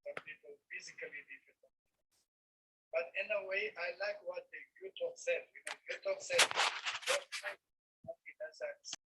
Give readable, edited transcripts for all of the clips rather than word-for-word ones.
some people physically difficult. But in a way, I like what the YouTube said. YouTube said, don't fight happiness and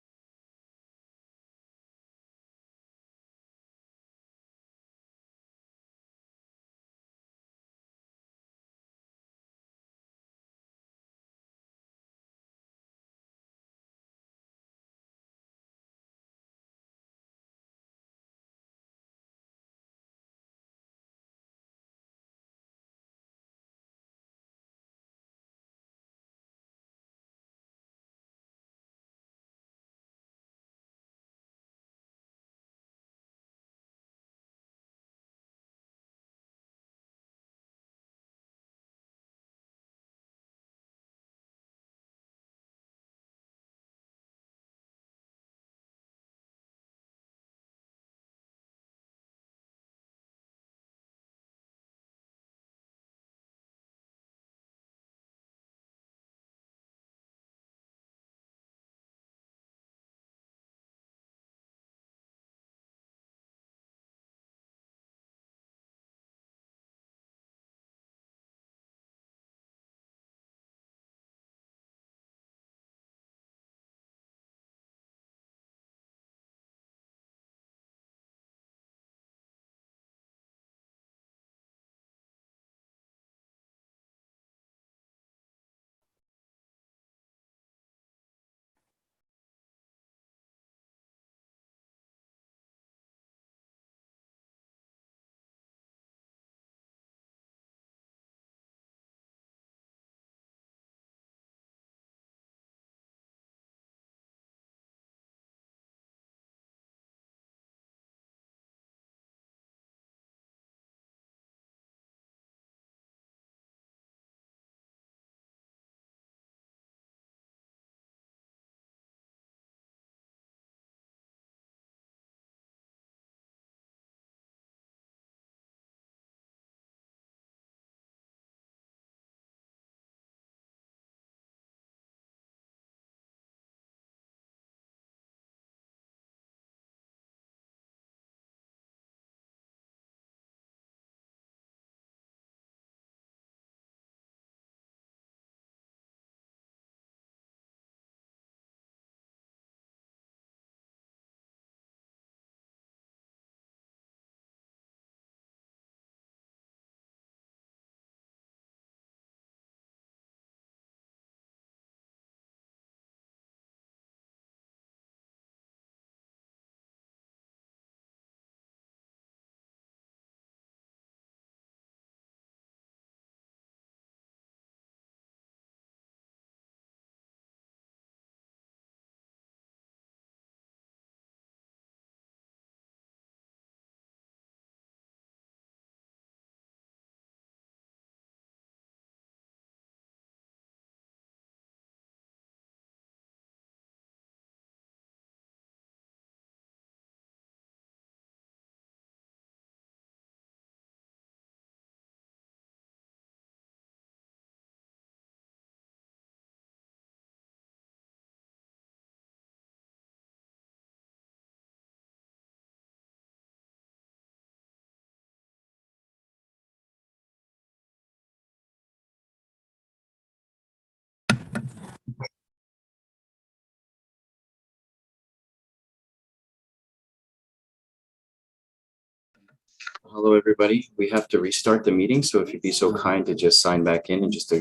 Hello, everybody. We have to restart the meeting, so if you'd be so kind to just sign back in just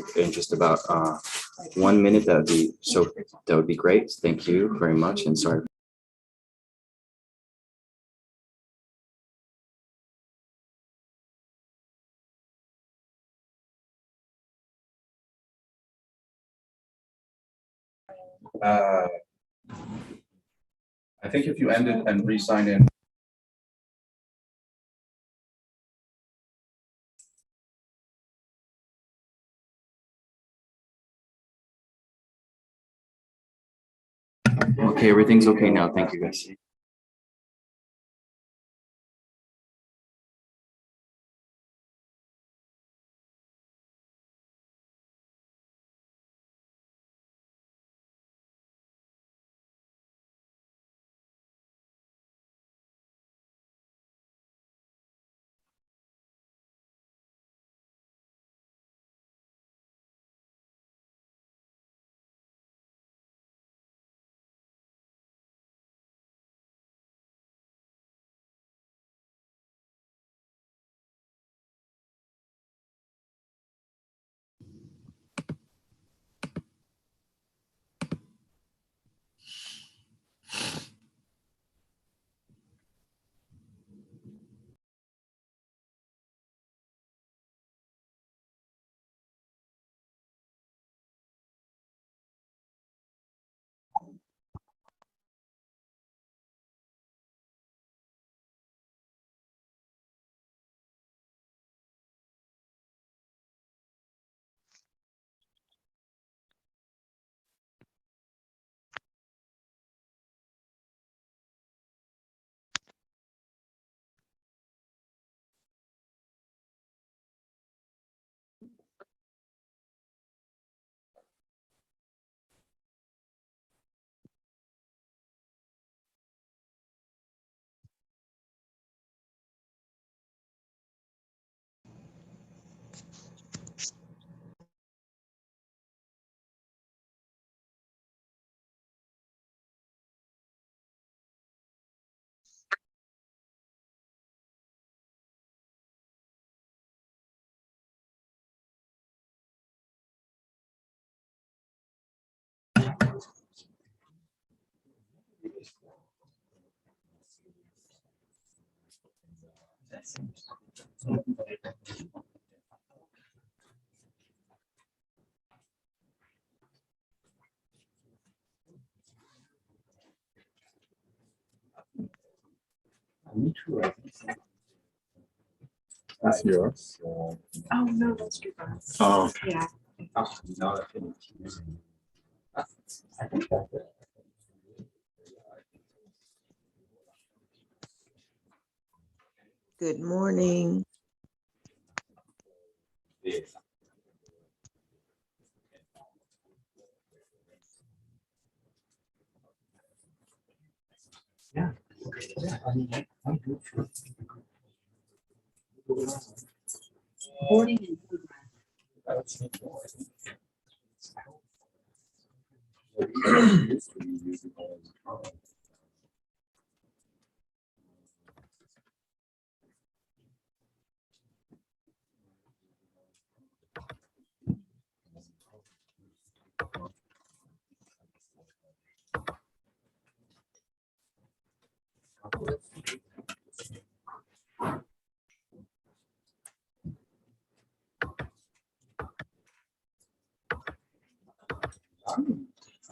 about 1 minute, that would be great. Thank you very much, and sorry. I think if you ended and re-sign in. Okay, everything's okay now. Thank you, guys. That's yours. Oh, no, that's your boss. Oh, Yeah. Good morning. Boarding in progress.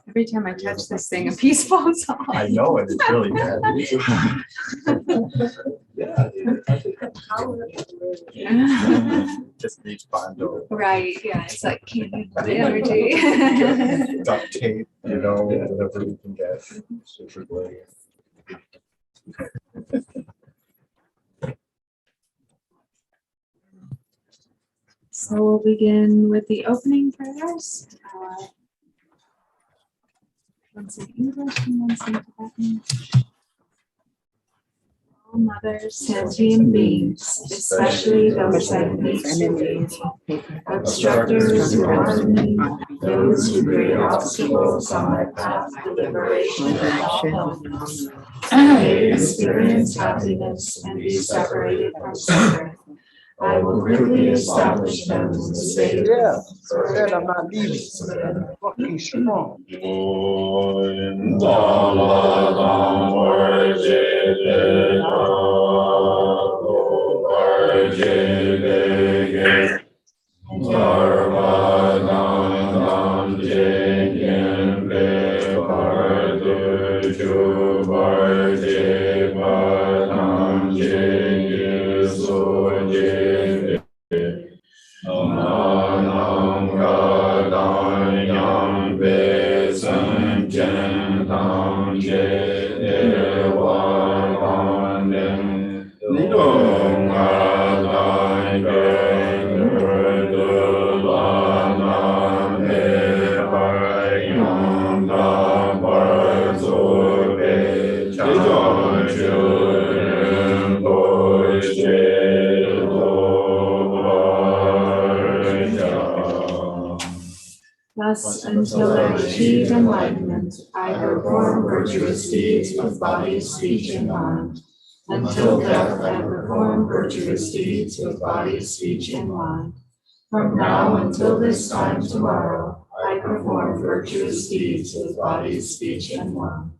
Every time I touch this thing, a piece falls off. I know it. It's really bad. Just needs Bondo. Right, yeah, it's like can't use the energy. Duct tape, you know, whatever you can get. Super glue. So we'll begin with the opening prayers. Once in English and once in Tibetan. All mothers, sentient beings, especially those that make enemies, obstructors who harm me, those who create obstacles on my path to liberation and health. May experience happiness and be separated from suffering. I will quickly establish them in the state. Yeah, said I'm not leaving. I'm fucking strong. Thus, until I achieve enlightenment, I perform virtuous deeds with body, speech, and mind. Until death, I perform virtuous deeds with body, speech, and mind. From now until this time tomorrow, I perform virtuous deeds with body, speech, and mind.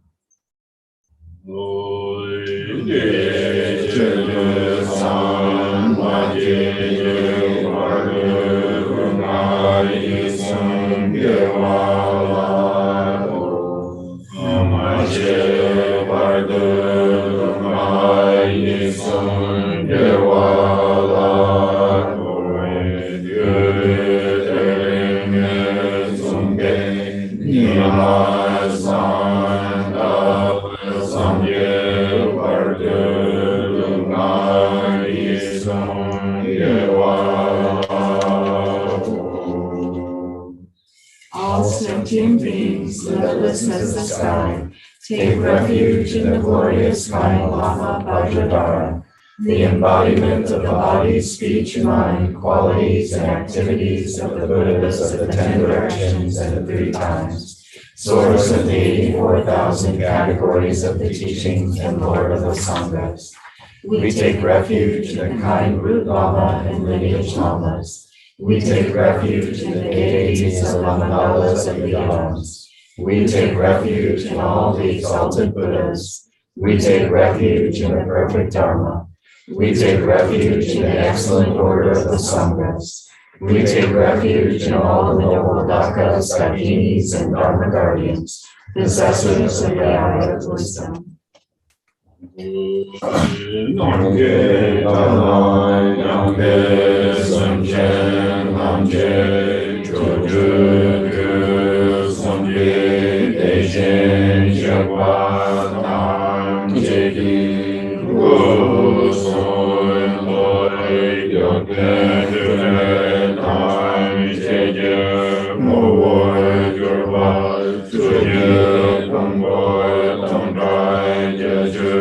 All sentient beings, limitless as the sky, take refuge in the glorious kind Lama Vajradhara, the embodiment of the body, speech, mind, qualities, and activities of the Buddhas of the 10 directions and the 3 times, source of the 84,000 categories of the teachings and Lord of the Sanghas. We take refuge in the kind root Lama and lineage Lamas. We take refuge in the deities of Lamadas and Yams. We take refuge in all the exalted Buddhas. We take refuge in the perfect Dharma. We take refuge in the excellent order of the Sanghas. We take refuge in all the noble Dakas, Dakinis, and Dharma guardians, possessors of the eye of wisdom. Namge Tanai, Namge Samchen, Namge Chodu, Samge Dejen, Shagwa, Nam Jedi, Soy, Loi, Yoken, Nam Jeje, Moy, Gurba, Tuye, Tongboy, Tongdai, Jeju,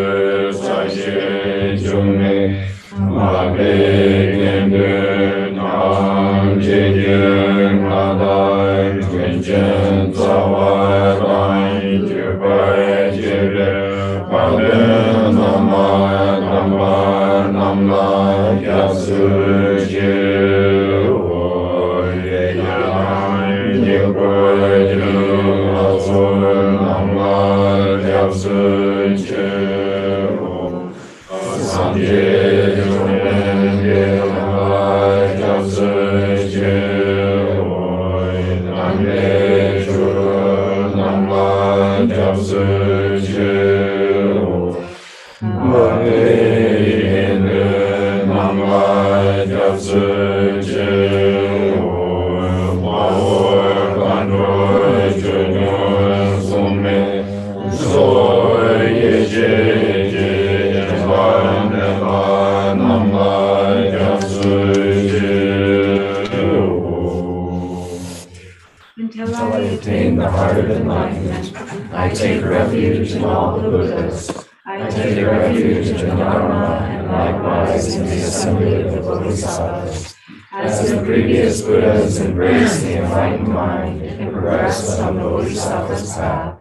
Until I attain the heart of enlightenment, I take refuge in all the Buddhas. I take refuge in the Dharma and likewise in the assembly of the Bodhisattvas. As the previous Buddhas embraced the enlightened mind and progressed on the Bodhisattva's path,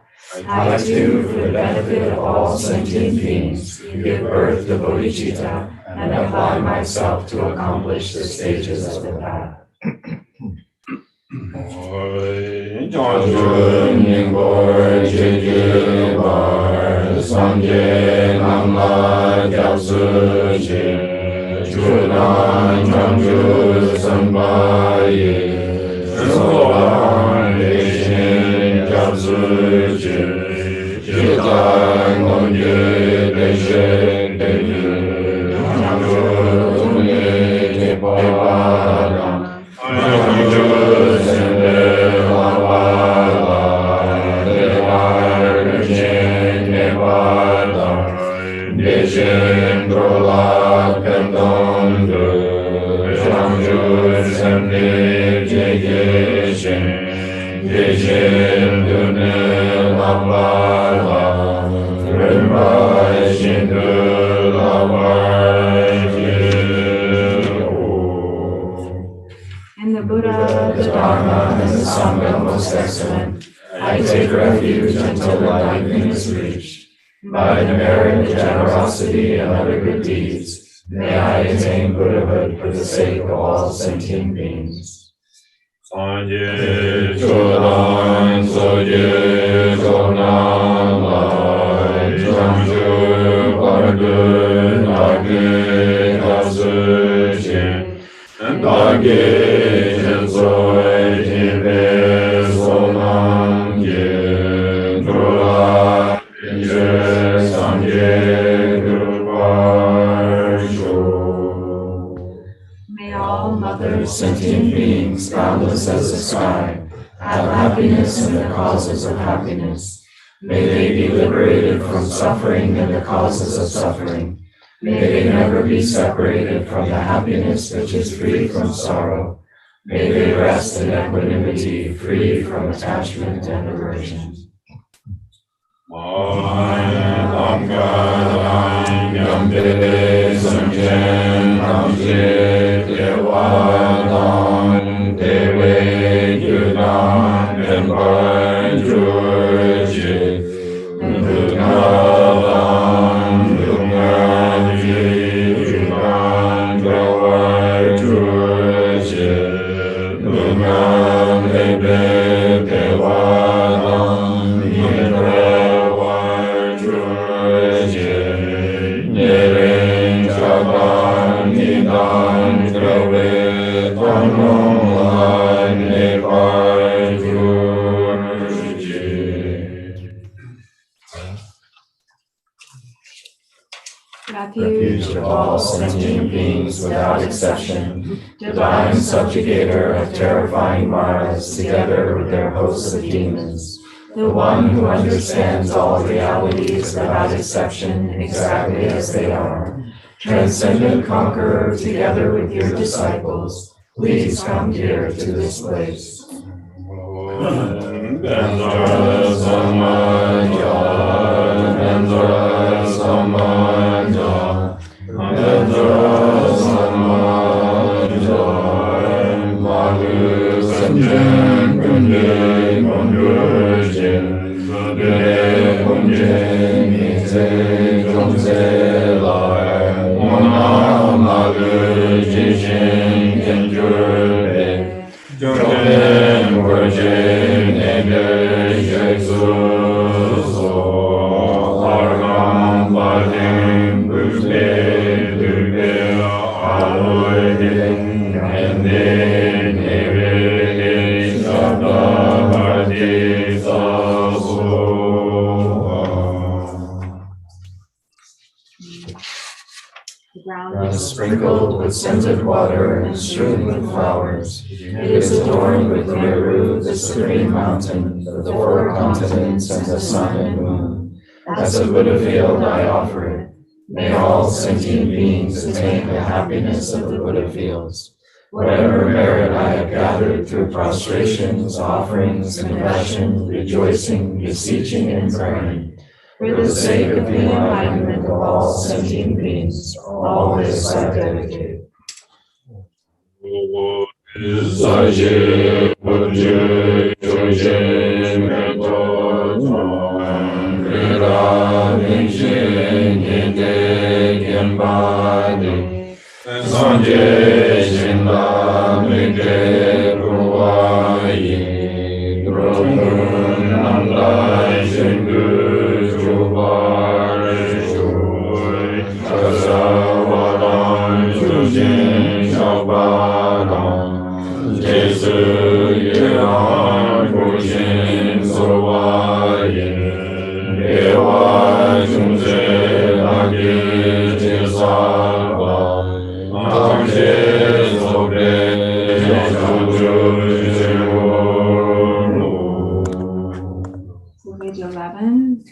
I too, for the benefit of all sentient beings, give birth to bodhicitta and apply myself to accomplish the stages of the path. Jangchubling, Ngur, Jeju, Bar, Samje, Namla, Gyaltsu, Je, Chudan, Jangchu, Sambaye, Solan, Leishin, Gyaltsu, Je, Jitan, Ngonje, Leishin, Deju, Jangchu, Tunge, Tepa, Jangchu, In the Buddha, the Dharma, and the Sangha most excellent, I take refuge until enlightenment is reached. By the merit, generosity, and other good deeds, may I attain Buddhahood for the sake of all sentient beings. Sanje Chodan Soje Chonan Lai Jangchu Pardu Nage Kasu Chen Nage Jensoi Jive Sonam Ye Nura Je Sanje Gurbar Jo. May all mother sentient beings, boundless as the sky, have happiness in the causes of happiness. May they be liberated from suffering and the causes of suffering. May they never be separated from the happiness which is free from sorrow. May they rest in equanimity, free from attachment and aversion. Jai refuge of all sentient beings without exception, divine subjugator of terrifying Mars together with their hosts of demons, the one who understands all realities without exception exactly as they are, transcendent conqueror together with your disciples, please come here to this place. The ground is sprinkled with scented water and strewn with flowers. It is adorned with Ngur, the supreme mountain, the four continents, and the sun and moon. As a Buddha field I offer it. May all sentient beings attain the happiness of the Buddha fields. Whatever merit I have gathered through prostrations, offerings, compassion, rejoicing, beseeching, and praying, for the sake of the enlightenment of all sentient beings, all this I dedicate. Page 11.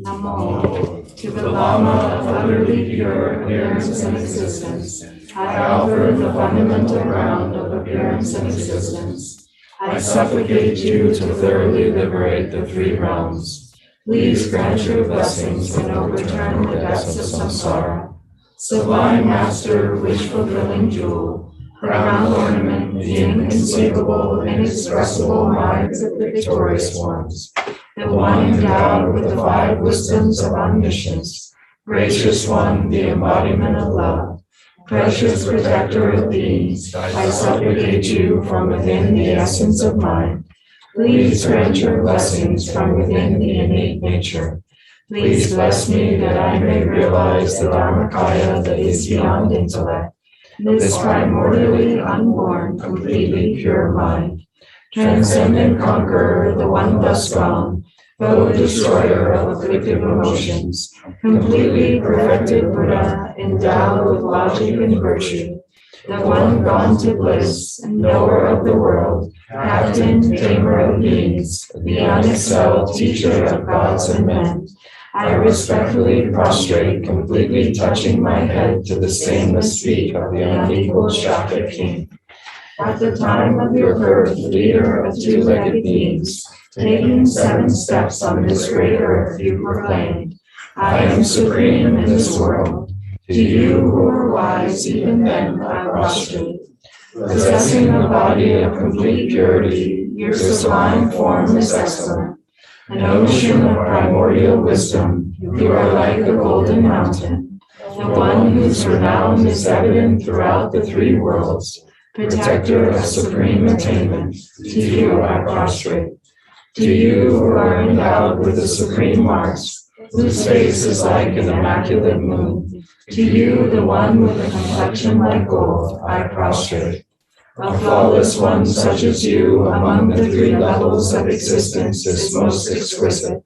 Namo, to the Lama of utterly pure appearance and existence, I offer the fundamental ground of appearance and existence. I supplicate you to thoroughly liberate the three realms. Please grant your blessings and overturn the depths of samsara. Sublime Master, wish-fulfilling jewel, crown ornament, the inconceivable, inexpressible minds of the victorious ones, the one endowed with the five wisdoms of omniscience, gracious one, the embodiment of love, precious protector of beings, I supplicate you from within the essence of mind. Please grant your blessings from within the innate nature. Please bless me that I may realize the Dharmakaya that is beyond intellect, this primordially unborn, completely pure mind. Transcendent conqueror, the one thus gone, foe destroyer of afflictive emotions, completely perfected Buddha, endowed with logic and virtue, the one gone to bliss, knower of the world, captain, tamer of beings, the unexcelled teacher of gods and men. I respectfully prostrate, completely touching my head to the stainless feet of the unequaled Shaka king. At the time of your birth, leader of two-legged beings, taking 7 steps on this great earth, you proclaimed, I am supreme in this world. To you who are wise, even then I prostrate. Possessing a body of complete purity, your sublime form is excellent. An ocean of primordial wisdom, you are like the golden mountain, the one whose renown is evident throughout the 3 worlds, protector of supreme attainment. To you I prostrate. To you who are endowed with the supreme marks, whose face is like an immaculate moon, to you, the one with a complexion like gold, I prostrate. A flawless one such as you among the three levels of existence is most exquisite.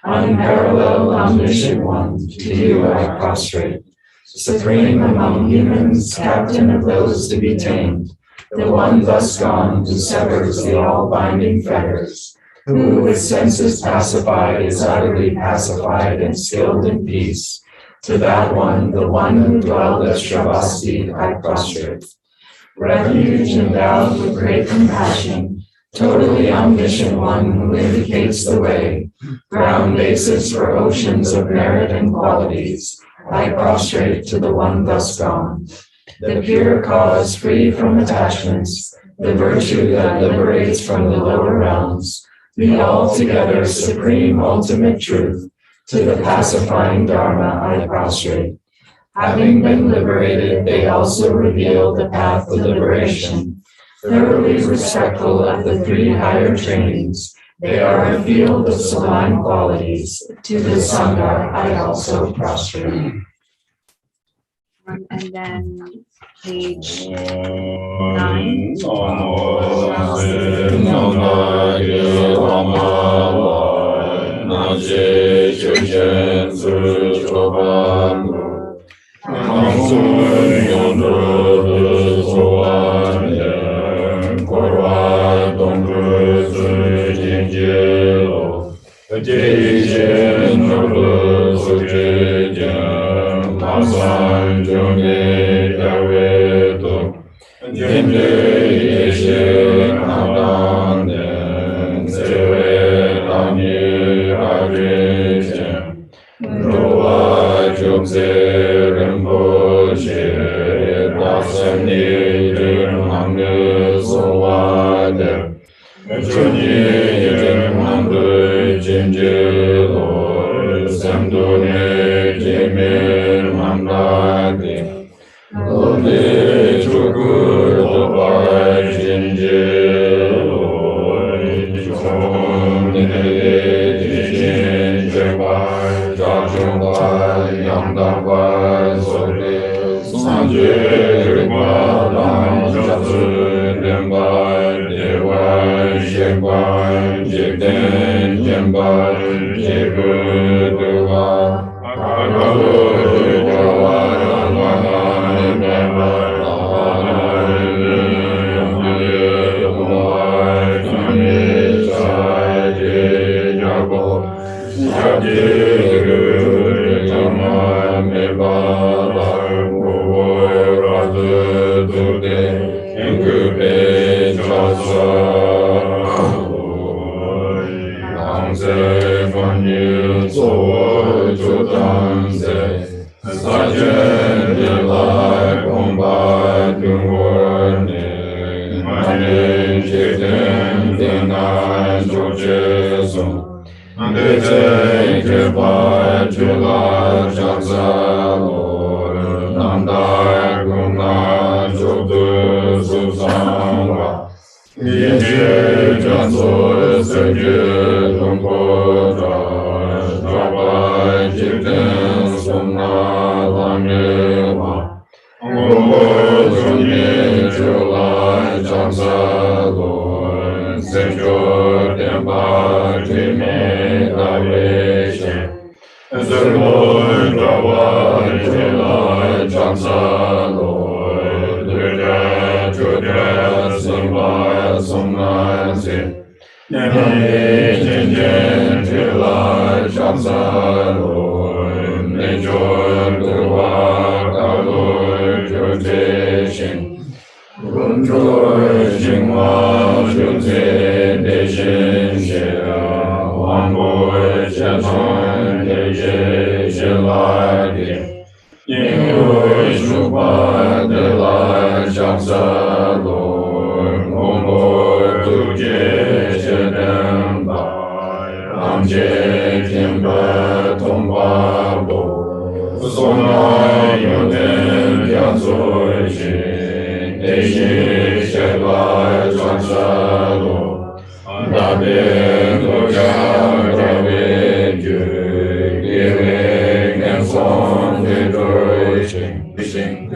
Unparalleled, omniscient one, to you I prostrate. Supreme among humans, captain of those to be tamed, the one thus gone who severs the all-binding fetters, who with senses pacified is utterly pacified and skilled in peace. To that one, the one who dwelled at Shravasti, I prostrate. Refuge endowed with great compassion, totally omniscient one who indicates the way, ground basis for oceans of merit and qualities, I prostrate to the one thus gone. The pure cause free from attachments, the virtue that liberates from the lower realms, the altogether supreme ultimate truth, to the pacifying Dharma I prostrate. Having been liberated, they also reveal the path to liberation. Thoroughly respectful of the three higher trainings, they are a field of sublime qualities. To the Sangha I also prostrate. And then page 9.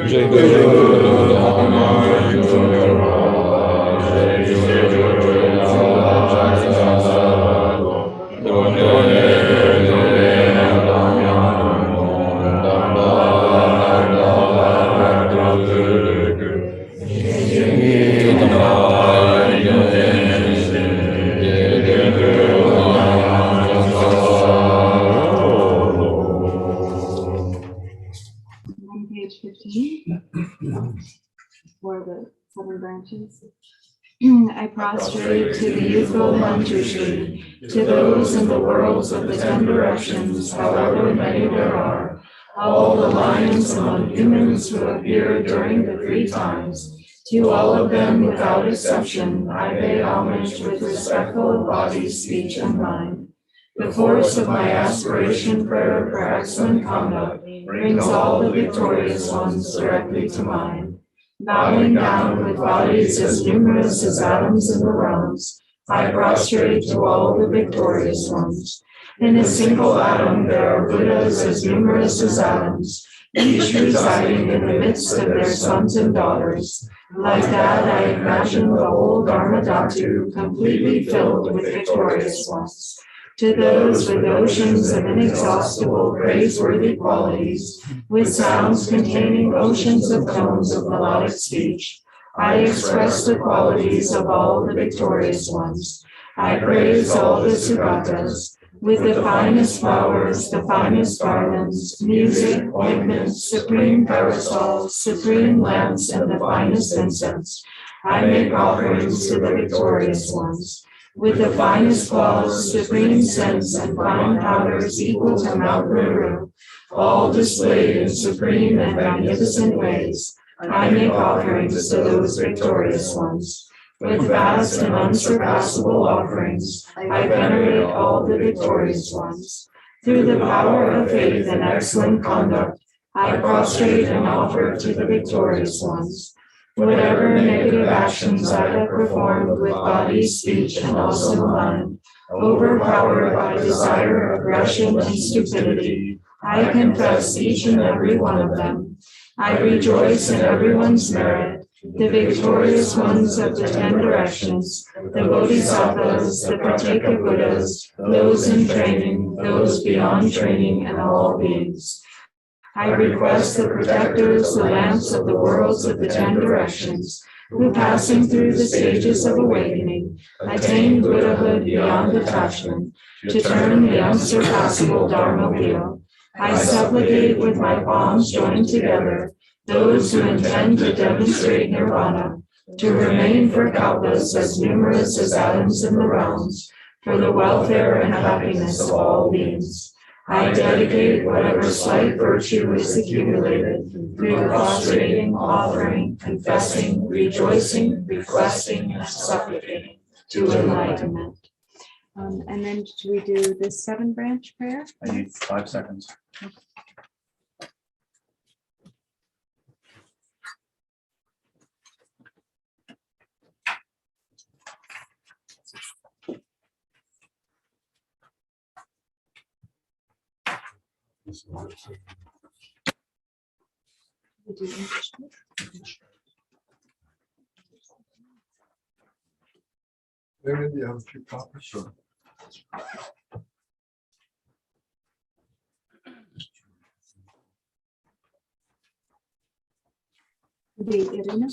Jai Guru Dhamma 7 branches. I prostrate to the youthful Jangchubling, to those in the worlds of the 10 directions, however many there are, all the lions among humans who appear during the 3 times. To all of them without exception, I pay homage with respectful of body, speech, and mind. The force of my aspiration prayer for excellent conduct brings all the victorious ones directly to mind. Bowing down with bodies as numerous as atoms in the realms, I prostrate to all the victorious ones. In a single atom there are Buddhas as numerous as atoms, each residing in the midst of their sons and daughters. Like that, I imagine the whole Dharma Dhatu completely filled with victorious ones. To those with oceans of inexhaustible, praiseworthy qualities, with sounds containing oceans of tones of melodic speech, I express the qualities of all the victorious ones. I praise all the Sugatas, with the finest flowers, the finest garlands, music, ointments, supreme parasols, supreme lamps, and the finest incense. I make offerings to the victorious ones. With the finest cloths, supreme scents, and fine powders equal to Mount Ngur, all displayed in supreme and magnificent ways, I make offerings to those victorious ones. With vast and unsurpassable offerings, I venerate all the victorious ones. Through the power of faith and excellent conduct, I prostrate and offer to the victorious ones. Whatever negative actions I have performed with body, speech, and also mind, overpowered by desire, aggression, and stupidity, I confess each and every one of them. I rejoice in everyone's merit, the victorious ones of the 10 directions, the Bodhisattvas, the Prateka Buddhas, those in training, those beyond training, and all beings. I request the protectors, the lamps of the worlds of the 10 directions, who passing through the stages of awakening, attain Buddhahood beyond attachment, to turn the unsurpassable Dharma wheel. I supplicate with my palms joined together, those who intend to demonstrate nirvana, to remain for kalpas as numerous as atoms in the realms, for the welfare and happiness of all beings. I dedicate whatever slight virtue is accumulated through prostrating, offering, confessing, rejoicing, requesting, and supplicating to enlightenment. And then should we do the 7 branch prayer? I need 5 seconds. We do English too? Maybe you have a few copies or? The Irina?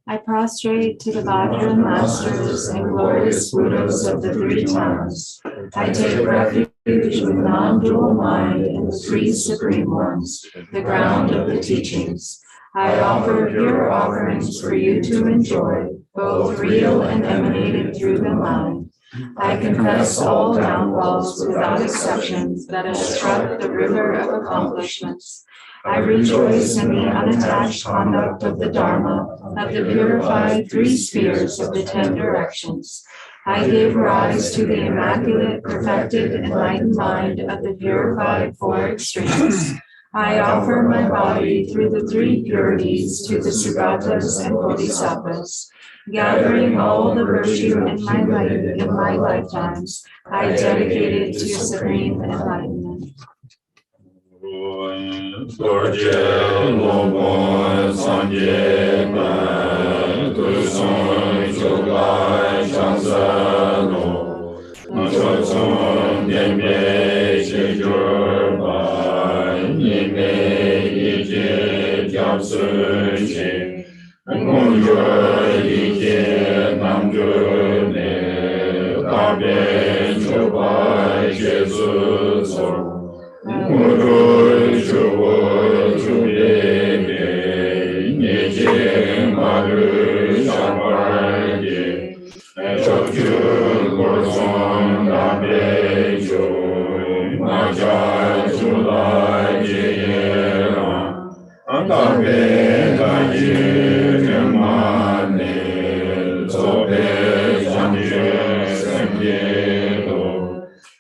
I prostrate to the Vajra masters and glorious Buddhas of the 3 times. I take refuge with non-dual mind in the 3 supreme ones, the ground of the teachings. I offer pure offerings for you to enjoy, both real and emanated through the mind. I confess all downfalls without exceptions that have struck the river of accomplishments. I rejoice in the unattached conduct of the Dharma of the purified 3 spheres of the 10 directions. I give rise to the immaculate, perfected, enlightened mind of the purified 4 extremes. I offer my body through the 3 purities to the Sugatas and Bodhisattvas. Gathering all the virtue in my life in my lifetimes, I dedicate it to supreme enlightenment. Ngur ben chobai jesu so Muru chuo chubebe Neje maru shaparge Chokchu gorson nabe jo Maja chulai jeyera Antabe gaji temane Sobe janje semyedo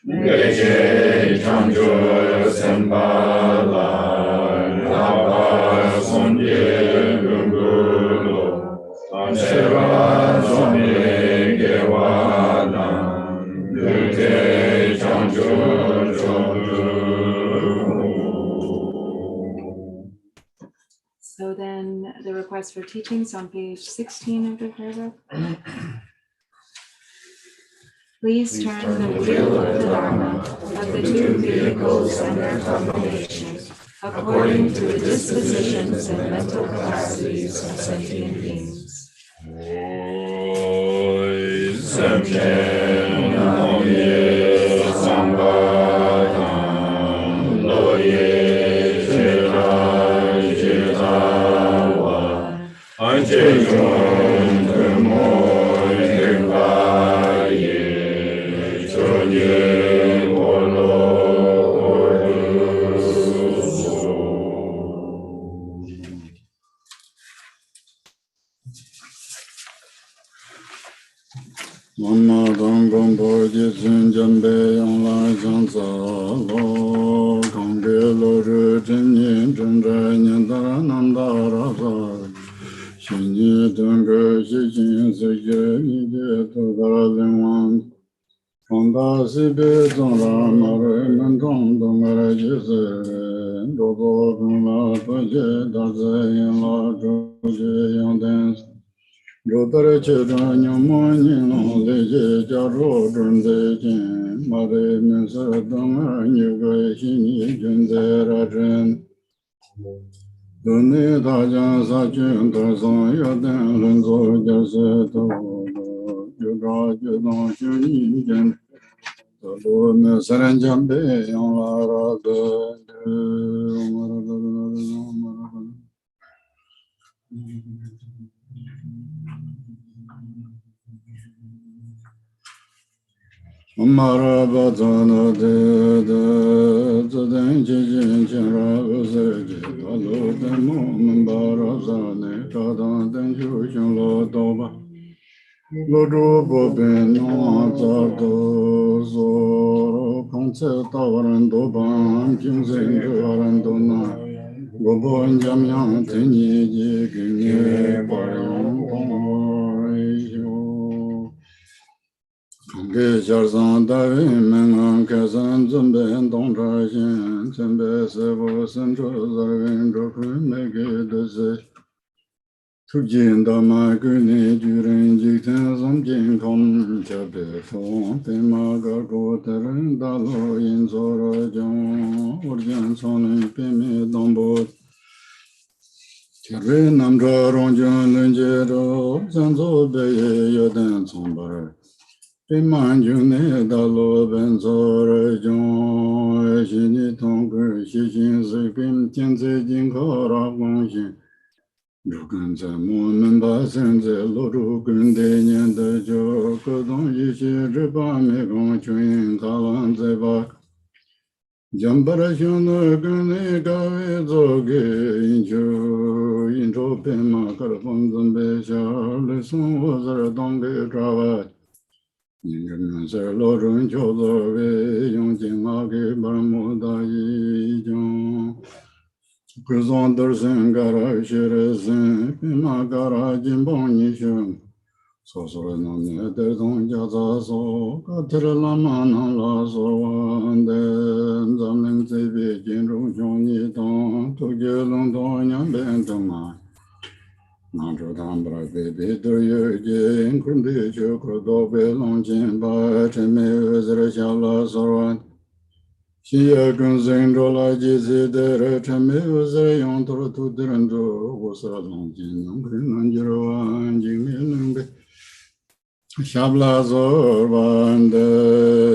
Geje chanjo sembala Lapa sonye lungulo Anshera sonye gewana Lute chanjo chodu So then the request for teachings on page 16 of the paragraph. Please turn the wheel of the Dharma of the two vehicles and their combination according to the dispositions and mental capacities of sentient beings. Mama Dongom Boji Junjambe Yongla Jansa Lo Kongge Lo Ru Jinyin Junra Nyandara Nandara Sa Shinyi Dunga Shijin Sike Ije Todara Lingwan Kongda Sibe Zonra Mare Mentong Dongara Jise Dodo Dungla Toje Daze Yonla Joje Yongden Rodare Chedanya Mani Leje Jaro Dunde Jin Mare Mensa Dama Nyuga Shini Junde Rajan Dune Dajan Sajun Tarzan Yadan Lenzo Jase To Yuga Judan Shuni Jen Tolo Mesaran Jambe Yonla Marabadana de Zadan Jin Jara Uzaji, Alo Demo Mambarazane, Kadan Denjushin Lodoba, Lodo Bobin, Nazardo, Zoro, Concept Arandoban, Kimzin, Arandona, Gobon Jamian, Tini, Gine, Ge Jarzan Davi Mengan Kazan Zumben Dong Jin Zembe Sevo Senjo Zarvin Jokun Mege Deze Tujin Dama Guni Jurin Jikten Zamjin Kom Chabe Fon Pema Gargo Teren Dalo Yin Zora Jon Urjan Sonin Pemi Dombo Chirri Namdra Ronjan Lunjero Zanzo Beye Yoden Sombar Manjune Dalo Benzor Jon Shini Tongur Shishin Sipim Tianze Jinkora Wangshin Rukunza Momen Basenze Loru Gunde Nyanda Jo Kodon Yishi Riba Megon Chuin Kalan Zebak Jambara Shunu Gune Gawe Zoge Incho Incho Pema Karapon Zambe Shar Lesun Wazar Donge Travat Sir Lorun Jolove, Yong Jingage, Barmuda Yijong, Kuzondersen Gara Shiresen, Magara Jimbon Yishun, Sosoran Dedon Jazazo, Katralaman Lazo, and then Zamling Zivi, Jinru Jong, Togelon Donya Bentoma. Nanjo Dambra Baby do you again, Kundi Choko Be Longjin by Cheme Uzra Shala Sorwan. Shia Gunzin Rola Jizi Dere Cheme Uzra Yontro to Dirando was a Longjin, Nanjiro and Jimmy Lumbe. Shabla Zorbande,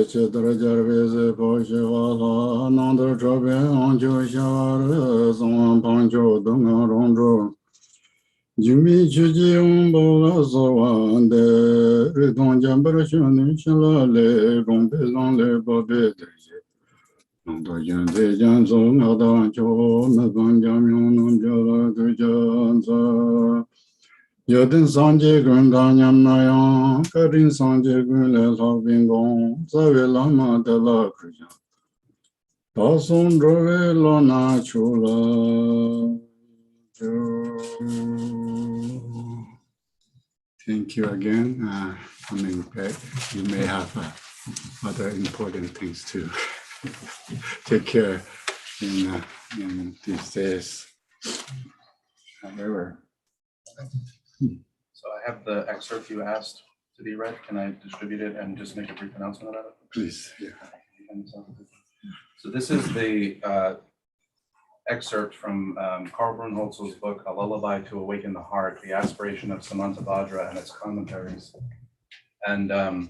Chedra Jarvese, Poshevala, Nandra Chobe, Anjo Shavara, Zon Pancho, Dunga Rondro, Jimmy Chuji, Umbola Zowande, Riton Jambarashun, Shalale, Rompelon, Le Babe, Nando Yande Janzo, Nadancho, Nadan Jamion, Jala, Dujanza. Yodin Sanje Gun Danyam Nayan, Karin Sanje Gun Le Labingon, Zave Lama de la Kruja. Tason Drove Lona Chula. Thank you again. Coming back, you may have other important things to take care in these days. However, so I have the excerpt you asked to be read. Can I distribute it and just make a brief announcement about it? please, yeah. So this is the excerpt from Karl Brunholzl's book, A Lullaby to Awaken the Heart, The Aspiration of Samantabhadra and its Commentaries. And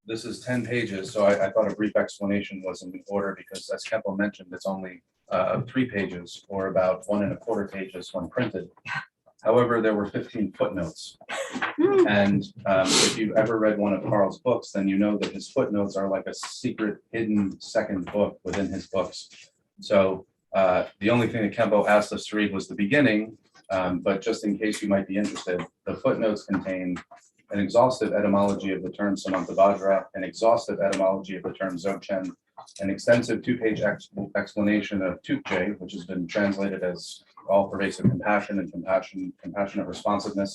this is 10 pages, so I thought a brief explanation was in order because, as Kempo mentioned, it's only 3 pages or about 1 1/4 pages when printed. However, there were 15 footnotes. And if you've ever read one of Karl's books, then you know that his footnotes are like a secret hidden second book within his books. So the only thing that Kempo asked us to read was the beginning, but just in case you might be interested, the footnotes contain an exhaustive etymology of the term Samantabhadra, an exhaustive etymology of the term Dzogchen, an extensive 2-page explanation of Tukje, which has been translated as all-pervasive compassion and compassionate responsiveness,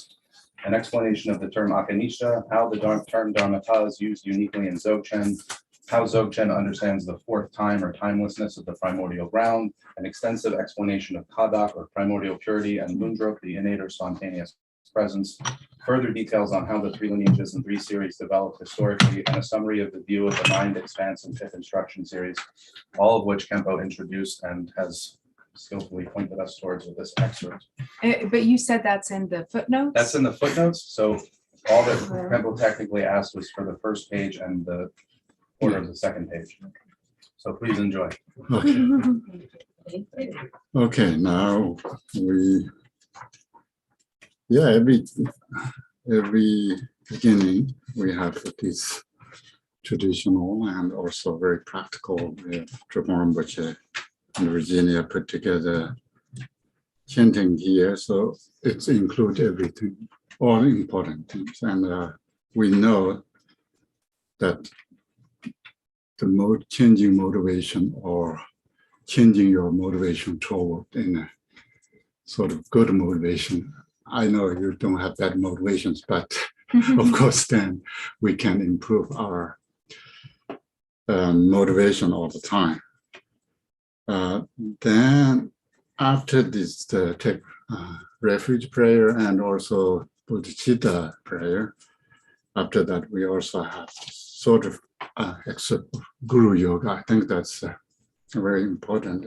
an explanation of the term Akanisha, how the term Dharmata is used uniquely in Dzogchen, how Dzogchen understands the 4th time or timelessness of the primordial ground, an extensive explanation of Kadak or primordial purity, and Mundruk, the innate or spontaneous presence, further details on how the 3 lineages and 3 series developed historically, and a summary of the view of the mind expanse and 5th instruction series, all of which Kempo introduced and has skillfully pointed us towards with this excerpt. But you said that's in the footnotes? That's in the footnotes, so all that Kempo technically asked was for the 1st page and the order of the 2nd page. So please enjoy. Okay, now every beginning we have this traditional and also very practical Drong and Virginia put together chanting here, so it's include everything, all important things, and we know that the changing motivation or changing your motivation toward in a sort of good motivation. I know you don't have that motivations, but of course, then we can improve our motivation all the time. Then after this, take refuge prayer and also bodhicitta prayer. After that, we also have sort of except Guru Yoga. I think that's very important.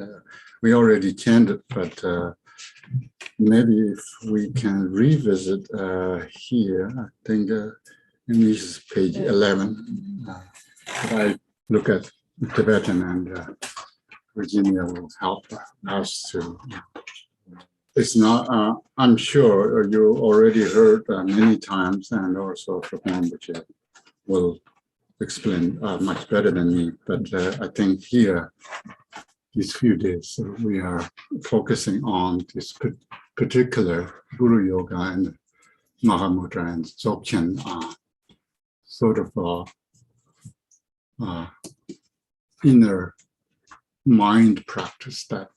We already chanted, but maybe if we can revisit here, I think in this is page 11. I look at Tibetan and Virginia will help us to. It's not, I'm sure you already heard many times, and also Drong will explain much better than me, but I think here, these few days, we are focusing on this particular Guru Yoga and Mahamudra and Dzogchen sort of inner mind practice that,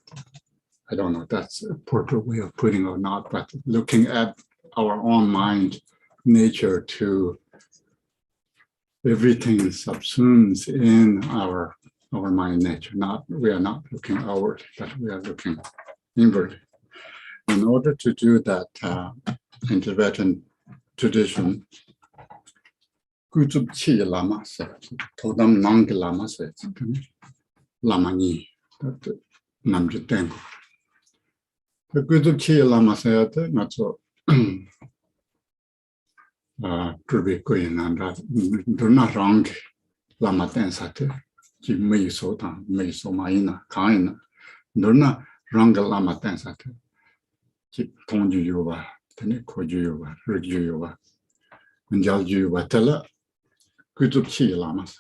I don't know if that's a proper way of putting it or not, but looking at our own mind nature to everything subsumes in our mind nature. We are not looking outward, but we are looking inward. In order to do that, in Tibetan tradition, Kuchub Chi Lama says, Todam Nang Lama says, Lama Ni, Namju Tengu. The Kuchub Chi Lama said, not so. Truby Queen and do not wrong Lama Tensate, Jim May Sota, May Somaina, Kaina, do not wrong Lama Tensate, Keep Tonju Yuva, Teneko Juva, Rejuva, and Jaljuva Tella, good of Chi Lamas.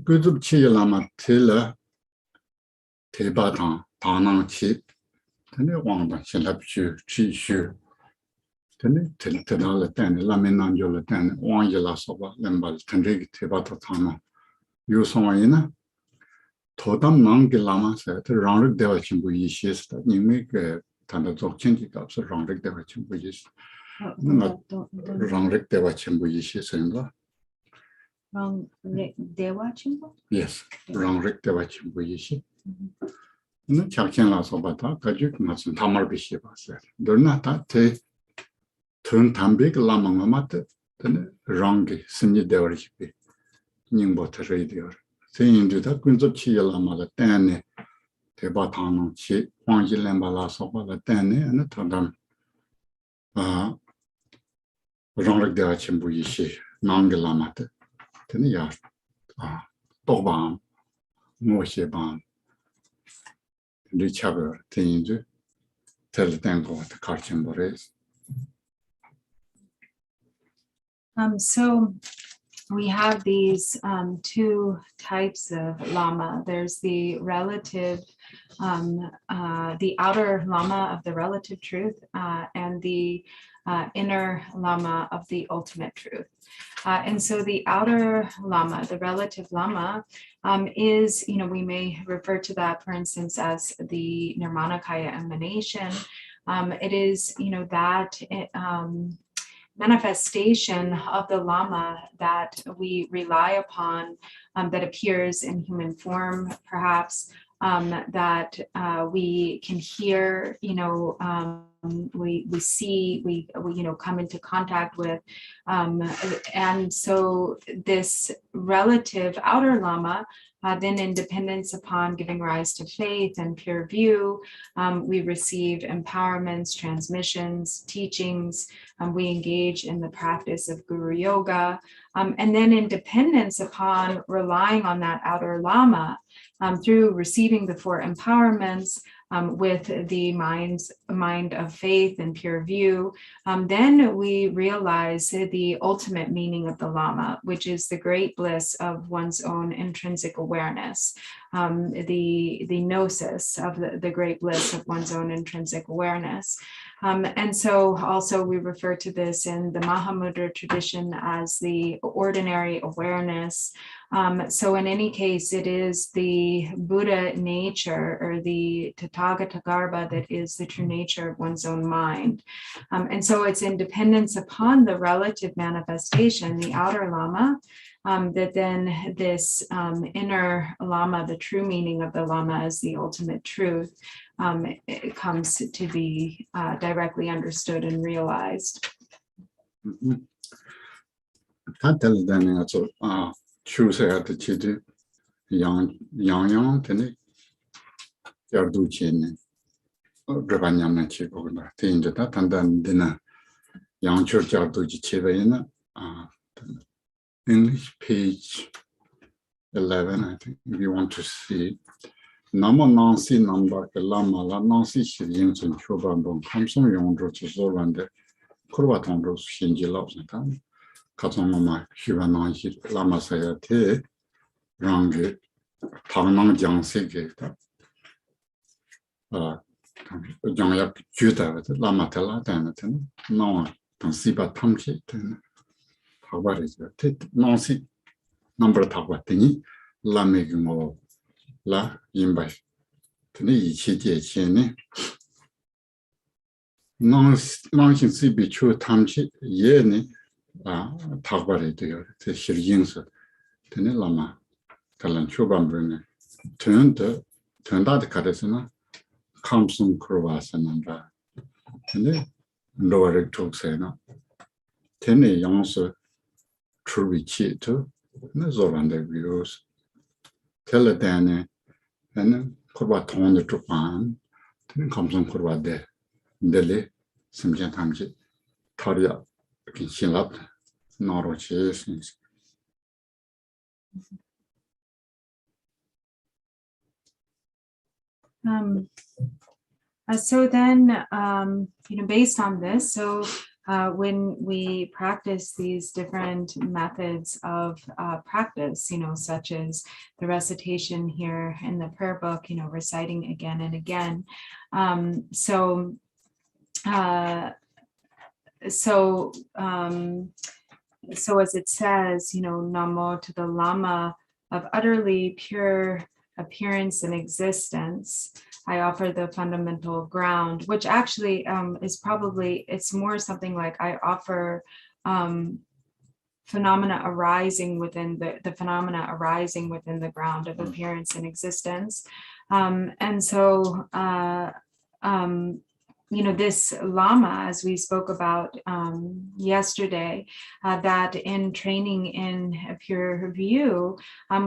Good of Chi Lama Tilla Tebatan, Tanang Chi, Tene Wanda, Shelapchu, Chi Shu. Tenala ten, Laminanjola ten, Wangela Soba, Lembal, Tendrig, Tibata Tama. You saw in Totam Nangi Lama said, Round Devachim Buishis, that you make a Tanda Change Cups, Round Devachim Buishis. Not Round Devachim Buishis and the Wrong Dewa. yes, Round Devachim Buishi. No Chakin La Sobata, Kajuk Masan Tamar Bishiba said, do not that. Turn Tambik Lamamamat, then Rangi, Sini Devaripi, Nimbot radio. Saying to the Quinzo Chia Lama, the Tane, Tebatano, Chi, Wangi Lambala Soba, the Tane, and the Tadam Rangi Devachimbuishi, Nangilamat, Tenia, Toban, Mosheban, Richaber, Tinju, tell the tango at the Karchimbores. So we have these two types of lama. There's the relative, the outer lama of the relative truth, and the inner lama of the ultimate truth. And so the outer lama, the relative lama, is, we may refer to that, for instance, as the Nirmanakaya emanation. It is, that manifestation of the Lama that we rely upon, that appears in human form, perhaps, that we can hear, we see, we come into contact with, and so this relative outer Lama, then in dependence upon giving rise to faith and pure view, we receive empowerments, transmissions, teachings, we engage in the practice of Guru Yoga, and then in dependence upon relying on that outer Lama, through receiving the four empowerments, with the mind of faith and pure view, then we realize the ultimate meaning of the Lama, which is the great bliss of one's own intrinsic awareness, the gnosis of the great bliss of one's own intrinsic awareness. And so also we refer to this in the Mahamudra tradition as the ordinary awareness. So in any case, it is the Buddha nature or the Tathagata Garbha that is the true nature of one's own mind. And so it's in dependence upon the relative manifestation, the outer Lama, that then this inner Lama, the true meaning of the Lama as the ultimate truth, it comes to be directly understood and realized. Choose at the Chidi, Yang, Tene, Yardu Chin, Rabanyam Chibola, Tinja, and then dinner, Yang Church Yardu Chivena, English page 11, I think, if you want to see. Nama Nancy number, Lama, Nancy Shilling, and Chobambon, Kamson Yondro Chisolande, Kurvatondros, Shinji loves and Katsonoma, Shivananshi, Lama Sayate, Rangi, Tanang Jangsig, Jangyak Judah, Lama Tela, Danaton, no, Tansiba Tamchi, what is it? Nancy number Tabatini, Lamigmo, La Imbai, Tani Chini. Nancy Sibi Chu Tamchi, Yeni. Talk about it, the Shirings, Tene Lama, Talan Chubambrin, turned out the Kadesana, Kamsun Kurvasan and Tene, lower Toxena, Tene Yonsa, Truby Chito, Nazoranda views, Teledane, and Kurvaton the Tupan, Tene Kamsun Kurvade, Dele, Simjan Tamji, Taria. 신랍 나로치 So then, based on this, so when we practice these different methods of practice, such as the recitation here in the prayer book, reciting again and again. So as it says, Namo to the Lama of utterly pure appearance and existence, I offer the fundamental ground, which actually is probably, it's more something like I offer phenomena arising within the phenomena arising within the ground of appearance and existence. And so, this Lama, as we spoke about yesterday, that in training in a pure view,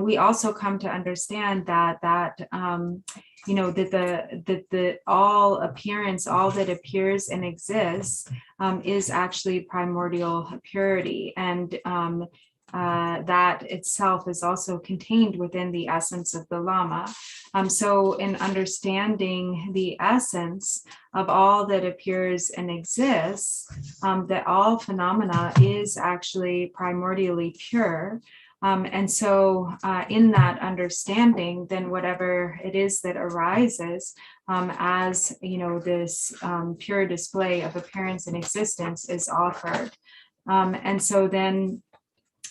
we also come to understand that the all appearance, all that appears and exists, is actually primordial purity, and that itself is also contained within the essence of the Lama. So in understanding the essence of all that appears and exists, that all phenomena is actually primordially pure. And so in that understanding, then whatever it is that arises as, this pure display of appearance and existence is offered. And so then,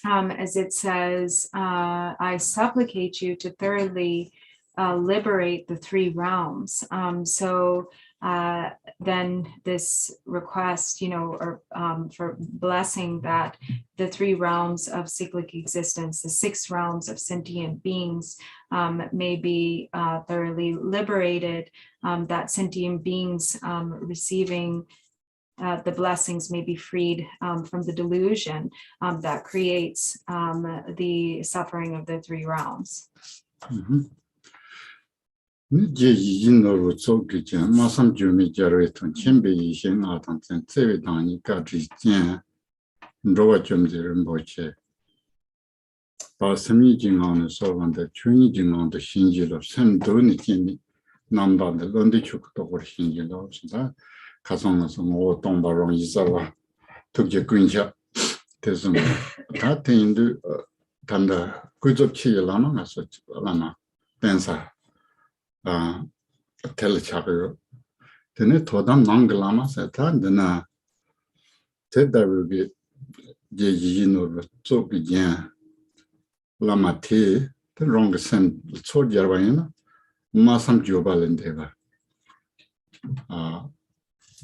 as it says, I supplicate you to thoroughly liberate the three realms. So then this request, for blessing that the three realms of cyclic existence, the 6 realms of sentient beings, may be thoroughly liberated, that sentient beings receiving the blessings may be freed from the delusion that creates the suffering of the 3 realms. 이제 이진으로 쪼개지 마삼 주미 자료에던 챔베 이신 아던 세베다니까 지진 로가 좀지를 뭐지 바스미 진앙의 소반데 춘이 진앙의 신지로 샘도니 팀이 남반데 런디 축도 거 신지로 진짜 가성에서 뭐 동바롱 이사와 특제 근처 대선 다 대인도 단다 그접치라나 가서 라나 댄사 텔차고 되네 도담 남글라마 세탄드나 테다르비 제지노르 쪼기냐 라마티 드롱sen 초디아바이나 마삼 조발렌데바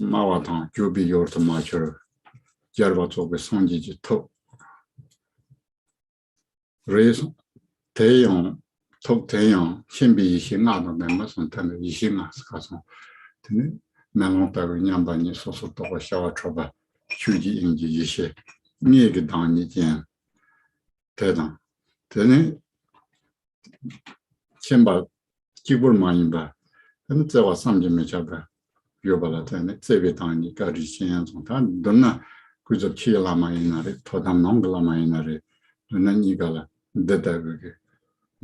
마와탄 조비 요르트 마처 자르바 쪼베 손지지 토 레스 대용 톡대용 신비 이신아도 멤버선 때문에 이신아 가서 되네 나노다고 냠바니 소소도가 샤와 쳐봐 휴지 인지 이시 니에게 당니젠 대단 되네 쳔바 기불 많이 봐 근데 저와 삼점에 잡아 요발아 되네 제베 당니까 리시엔 좀다 너나 그저 치라마이나리 토담 농글라마이나리 너는 이가라 데다게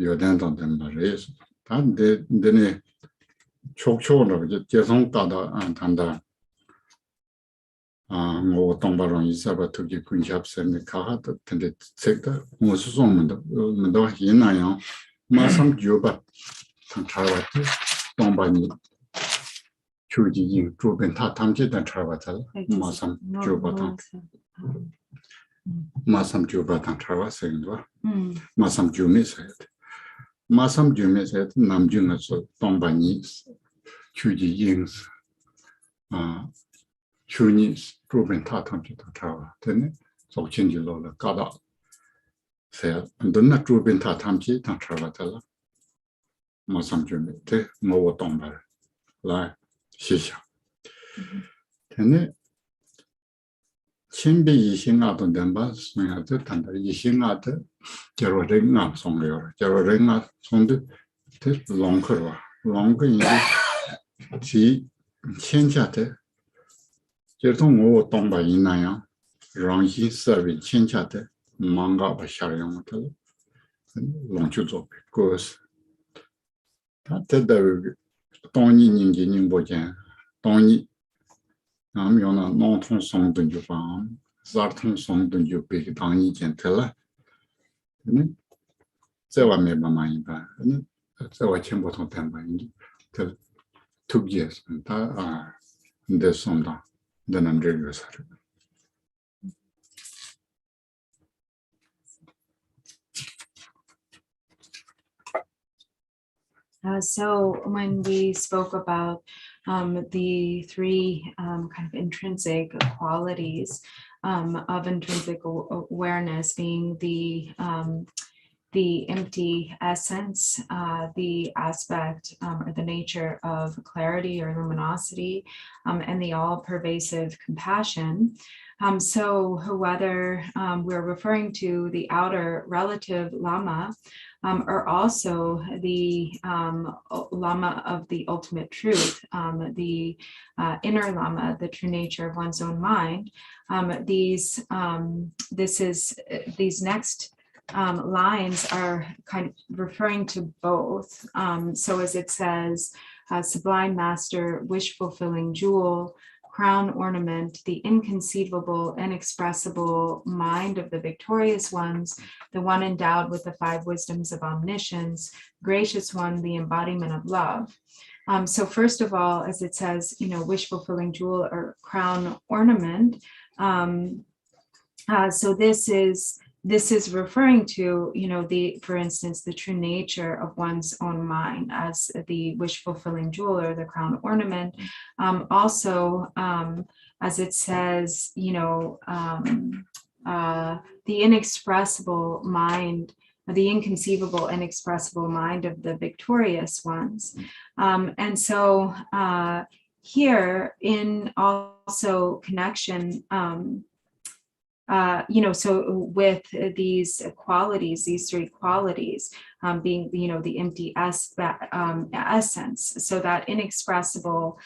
요단던 말이에요. 단데 데네 촉촉으로 이제 계속가다 단다. 뭐 동바론 이사바 특히 군잡선에 가하다 근데 색다 무슨 소문도 뭐 있나요? 마삼 주바 상차와티 동바니 주지인 주변 다 탐지된 차와tal 마삼 주바다. 마삼 주바다 차와생도 마삼 주미세 마삼 주면서 남중에서 동반이 주지인스 주니 프로벤 타탐지도 타와 되네 속진질로를 가다 세 안던나 프로벤 타탐지 다 타와달라 마삼 주면 돼 뭐 동발 라 시샤 되네 신비 이신아도 된바 스네아도 단다 이신아도 저러랭아 송려 저러랭아 송도 대 롱커와 롱커이 지 천자대 저통 뭐 동바 있나요 Drong serving Chinchate, Manga Bashariamatel, Longchuzo, because that the Tony Ningin Bojan, Tony Amiona, non song don't you farm, Zarton song don't you big Tony Gentilla. So I made my mind back, so I came bottom time till 2 years, and there's some down, then I'm really sorry. So when we spoke about the three kind of intrinsic qualities of intrinsic awareness being the empty essence, the aspect or the nature of clarity or luminosity, and the all-pervasive compassion. So whether we're referring to the outer relative Lama, or also the Lama of the ultimate truth, the inner Lama, the true nature of one's own mind, these next lines are kind of referring to both. So as it says, sublime master, wish-fulfilling jewel, crown ornament, the inconceivable, inexpressible mind of the victorious ones, the one endowed with the 5 wisdoms of omniscience, gracious one, the embodiment of love. So first of all, as it says, wish-fulfilling jewel or crown ornament. So this is referring to, for instance, the true nature of one's own mind as the wish-fulfilling jewel or the crown ornament. Also, as it says, the inexpressible mind, the inconceivable, inexpressible mind of the victorious ones. And so here in also connection, so with these qualities, these 3 qualities, being, the empty essence, so that inexpressible,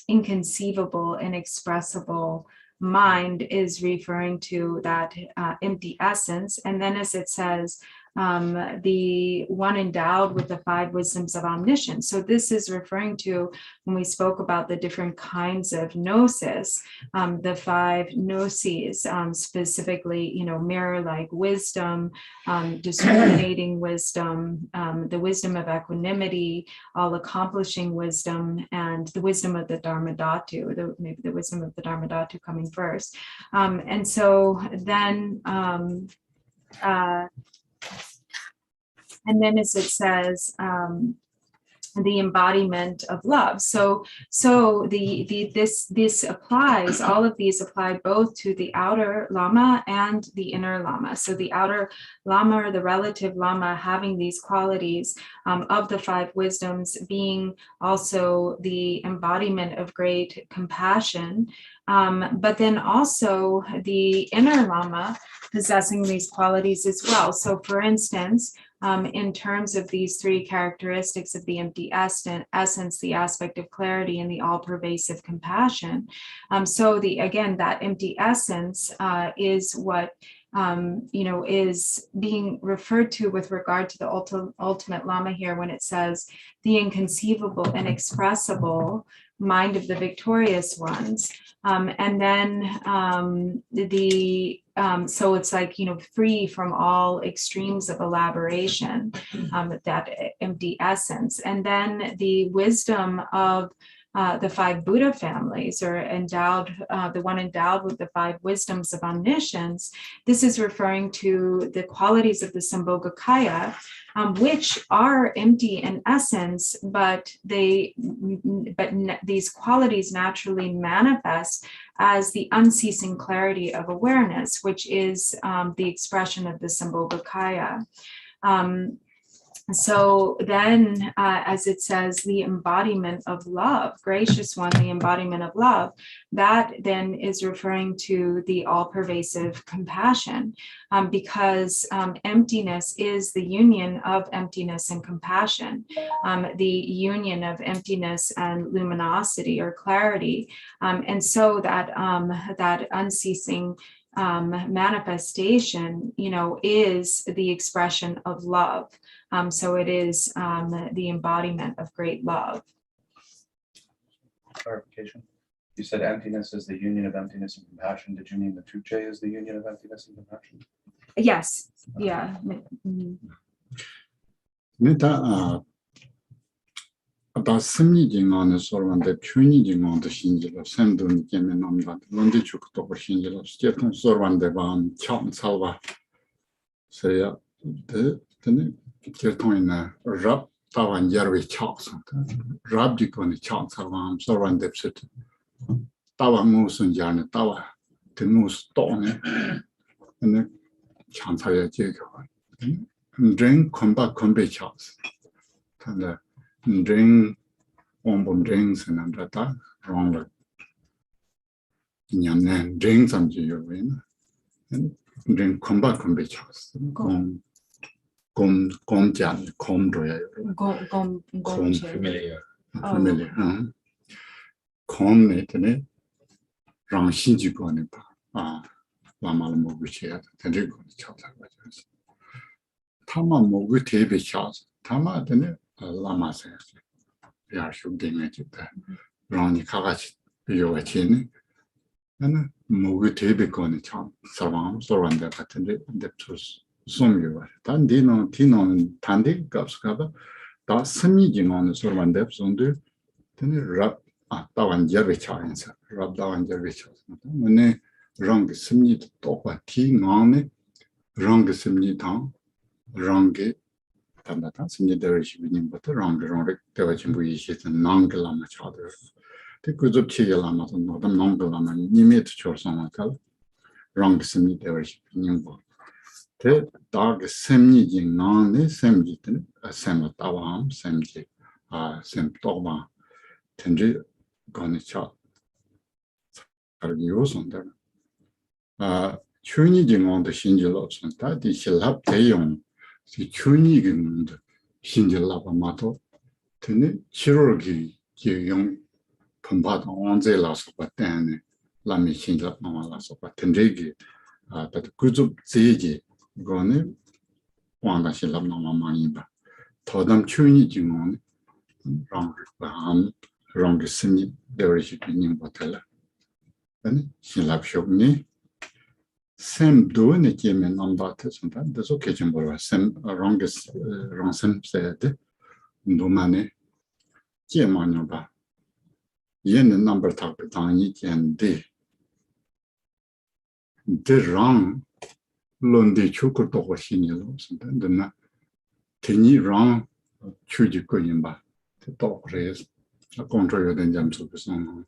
inconceivable, inexpressible mind is referring to that empty essence. And then as it says, the one endowed with the 5 wisdoms of omniscience. So this is referring to when we spoke about the different kinds of gnosis, the 5 gnoses, specifically, mirror-like wisdom, discriminating wisdom, the wisdom of equanimity, all-accomplishing wisdom, and the wisdom of the Dharmadhatu, maybe the wisdom of the Dharmadhatu coming first. And so then and then as it says, the embodiment of love. So this applies, all of these apply both to the outer Lama and the inner Lama. So the outer Lama or the relative Lama having these qualities of the 5 wisdoms, being also the embodiment of great compassion, but then also the inner Lama possessing these qualities as well. So for instance, in terms of these 3 characteristics of the empty essence, the aspect of clarity, and the all-pervasive compassion. So again, that empty essence is what is being referred to with regard to the ultimate Lama here when it says the inconceivable, inexpressible mind of the victorious ones. And then so it's like, free from all extremes of elaboration, that empty essence. And then the wisdom of the 5 Buddha families, or the one endowed with the 5 wisdoms of omniscience. This is referring to the qualities of the Sambhogakaya, which are empty in essence, but these qualities naturally manifest as the unceasing clarity of awareness, which is the expression of the Sambhogakaya. So then, as it says, the embodiment of love, gracious one, the embodiment of love, that then is referring to the all-pervasive compassion, because emptiness is the union of emptiness and compassion, the union of emptiness and luminosity or clarity. And so that that unceasing manifestation, is the expression of love. So it is the embodiment of great love. Clarification. You said emptiness is the union of emptiness and compassion. Did you mean the tuche is the union of emptiness and compassion? Yes. Yeah. 다 심리징원의 소원데 춘이징원도 신지로 샘도니 게면 남다 런디 축도 신지로 스테톤 소원데 밤 참살바 서야 데네 결통이나 랍 타완 여비 차서 랍디코니 참살바 소원데 셋 타와 무슨 자네 타와 드무스 또네 근데 참살야 제가 ren 컴바 컴베 차스 근데 Drong drinks and that wrong. Yamne drink some to your win and drink come back from beach house. Come jam, come doya. Come familiar. Come netene rang shinji go ne ba. Lama mo which here, and they go to chop. Tama mo with table shots. Tama then Lama says, "We are shooting at it." Ronnie Kavachi, you are chin, and movie table on the charm, surround, surround the patent, the truth. Some you are. Tandino, Tino, and Tandy, Gabs cover, that's semi on the surround depths on the rub down Jervich, rub down Jervich. When they wrong semi to talk about tea on it, wrong semi town, wrong it. 단다다 심리대를 시비님부터 랑그랑을 대화 진부이 시선 랑글라마 차들 그저 치gel라마도 노담 랑글라마 니메트 조성하다 랑 심리대를 시비님부 대 다그 심리진 나네 심리든 셈다와 심지 셈도마 텐지 거니차 알기요선다 추니징원의 신질로 선다 디실합 대용 이 춘이근도 신질라바마도 되네 7월기 기용 분바도 언제 나서 봤다네 라미 신질라바마라서 봤던데기 다 그룹 제지 이거는 왕다실라마마마니바 더담 춘이 지문 랑게 스니 데리시님 버텔라 아니 신랍쇼니 Sem doing it, Yemen on that, sometimes there's occasion where some wrongest ransom said, no money, Yemanaba. Yen the number talk down it and the wrong Lundi Chukuto was senior, sometimes the Tini wrong Chujikoyimba, the talk raised a control than Jangchubling.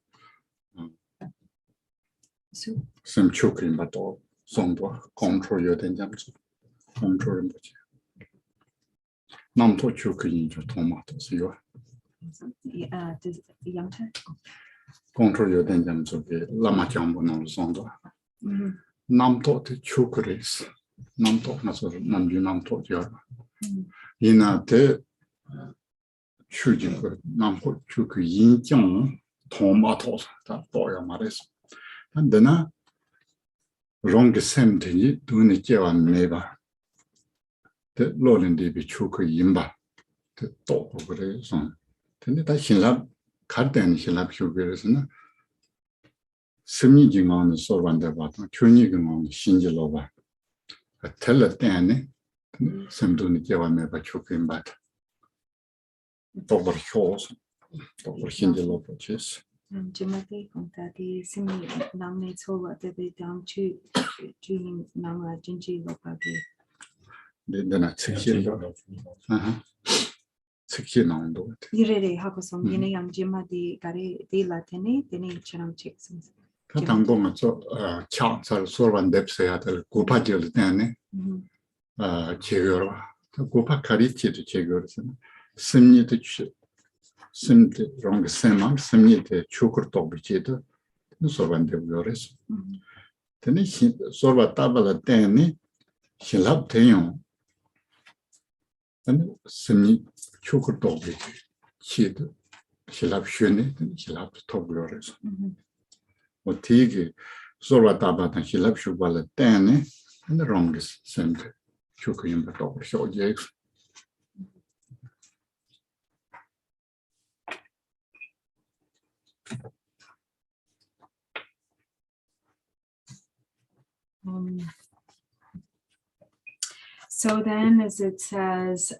Some choking but all. Songbo control your dangers, control in the Namto Chukin to tomatoes, you are control your dangers of the Lama Jambo no Zondo. Namto Chukuris, Namto Nasor, Namto Yor. In a te Chujico, Nampo Chuku Yin Jong, tomatoes, that boy Maris. And then wrong assembly doing it on neighbor. The Lowland be choke yimba, the dog over the son. Then it I love cut and she love you, Simijing on the soul under bottom, tuning on the shingelova. I tell it Danny, some doing it on never choking but over shores, over shingelova chess. Timothy Contati Simi nominates over the down to Nama Jinji Lopabi. Then I 6 years. 6 years now. Yere Hakosom Yinayam Jima di Gare de Latene, the Chanam chicks. Tango chance or so one depth at the Kupajil Dane, Chigura, 고파 가리치도 제거해서는 심리도 심리 롱 세만 심리도 추크도 비치도 소반데 그래서 근데 소바 따발라 때니 실합 돼요. 근데 심리 추크도 비치도 실합 쉬네 실합도 그래서 뭐 되게 소바 따발다 실합 쉬발라 때니 근데 롱 심리 추크 임도 그래서 이제 So then, as it says,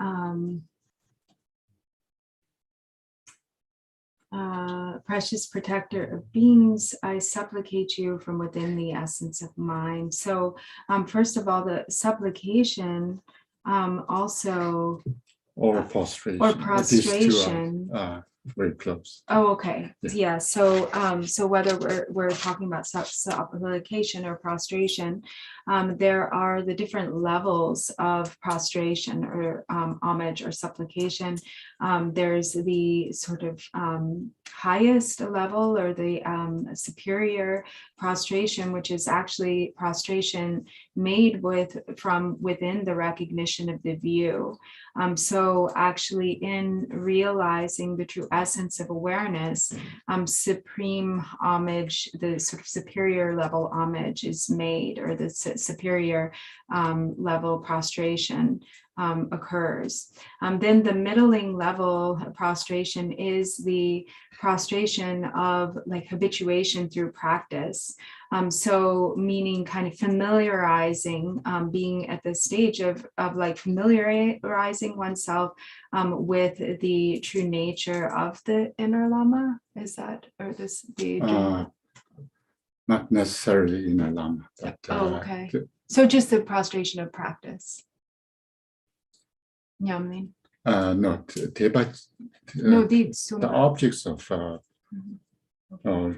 precious protector of beings, I supplicate you from within the essence of mind. So first of all, the supplication also or prostration. These two are very close. Oh, okay. Yeah. So so whether we're talking about supplication or prostration, there are the different levels of prostration or homage or supplication. There's the sort of highest level or the superior prostration, which is actually prostration made from within the recognition of the view. So actually in realizing the true essence of awareness, supreme homage, the sort of superior level homage is made, or the superior level prostration occurs. Then the middling level prostration is the prostration of like habituation through practice. So meaning kind of familiarizing, being at the stage of like familiarizing oneself with the true nature of the inner Lama. Is that, or this the not necessarily inner Lama, but okay. So just the prostration of practice. Nyamlin. No, the objects of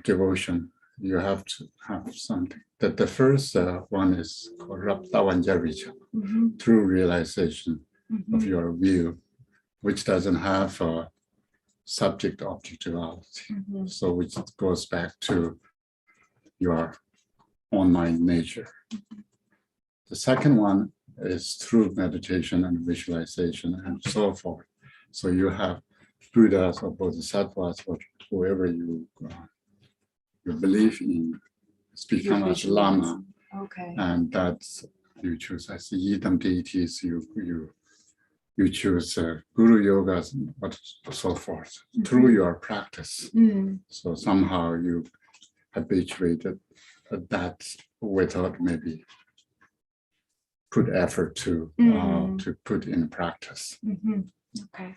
devotion, you have to have something. That the first one is called Raptavanjaricha, true realization of your view, which doesn't have a subject-object duality. So which goes back to your own mind nature. The second one is through meditation and visualization and so forth. So you have Buddhas or Bodhisattvas or whoever you believe in, become as Lama. Okay. And that's, you choose as Yidam deities, you choose Guru Yogas, but so forth, through your practice. So somehow you habituated that without maybe put effort to put in practice. Okay.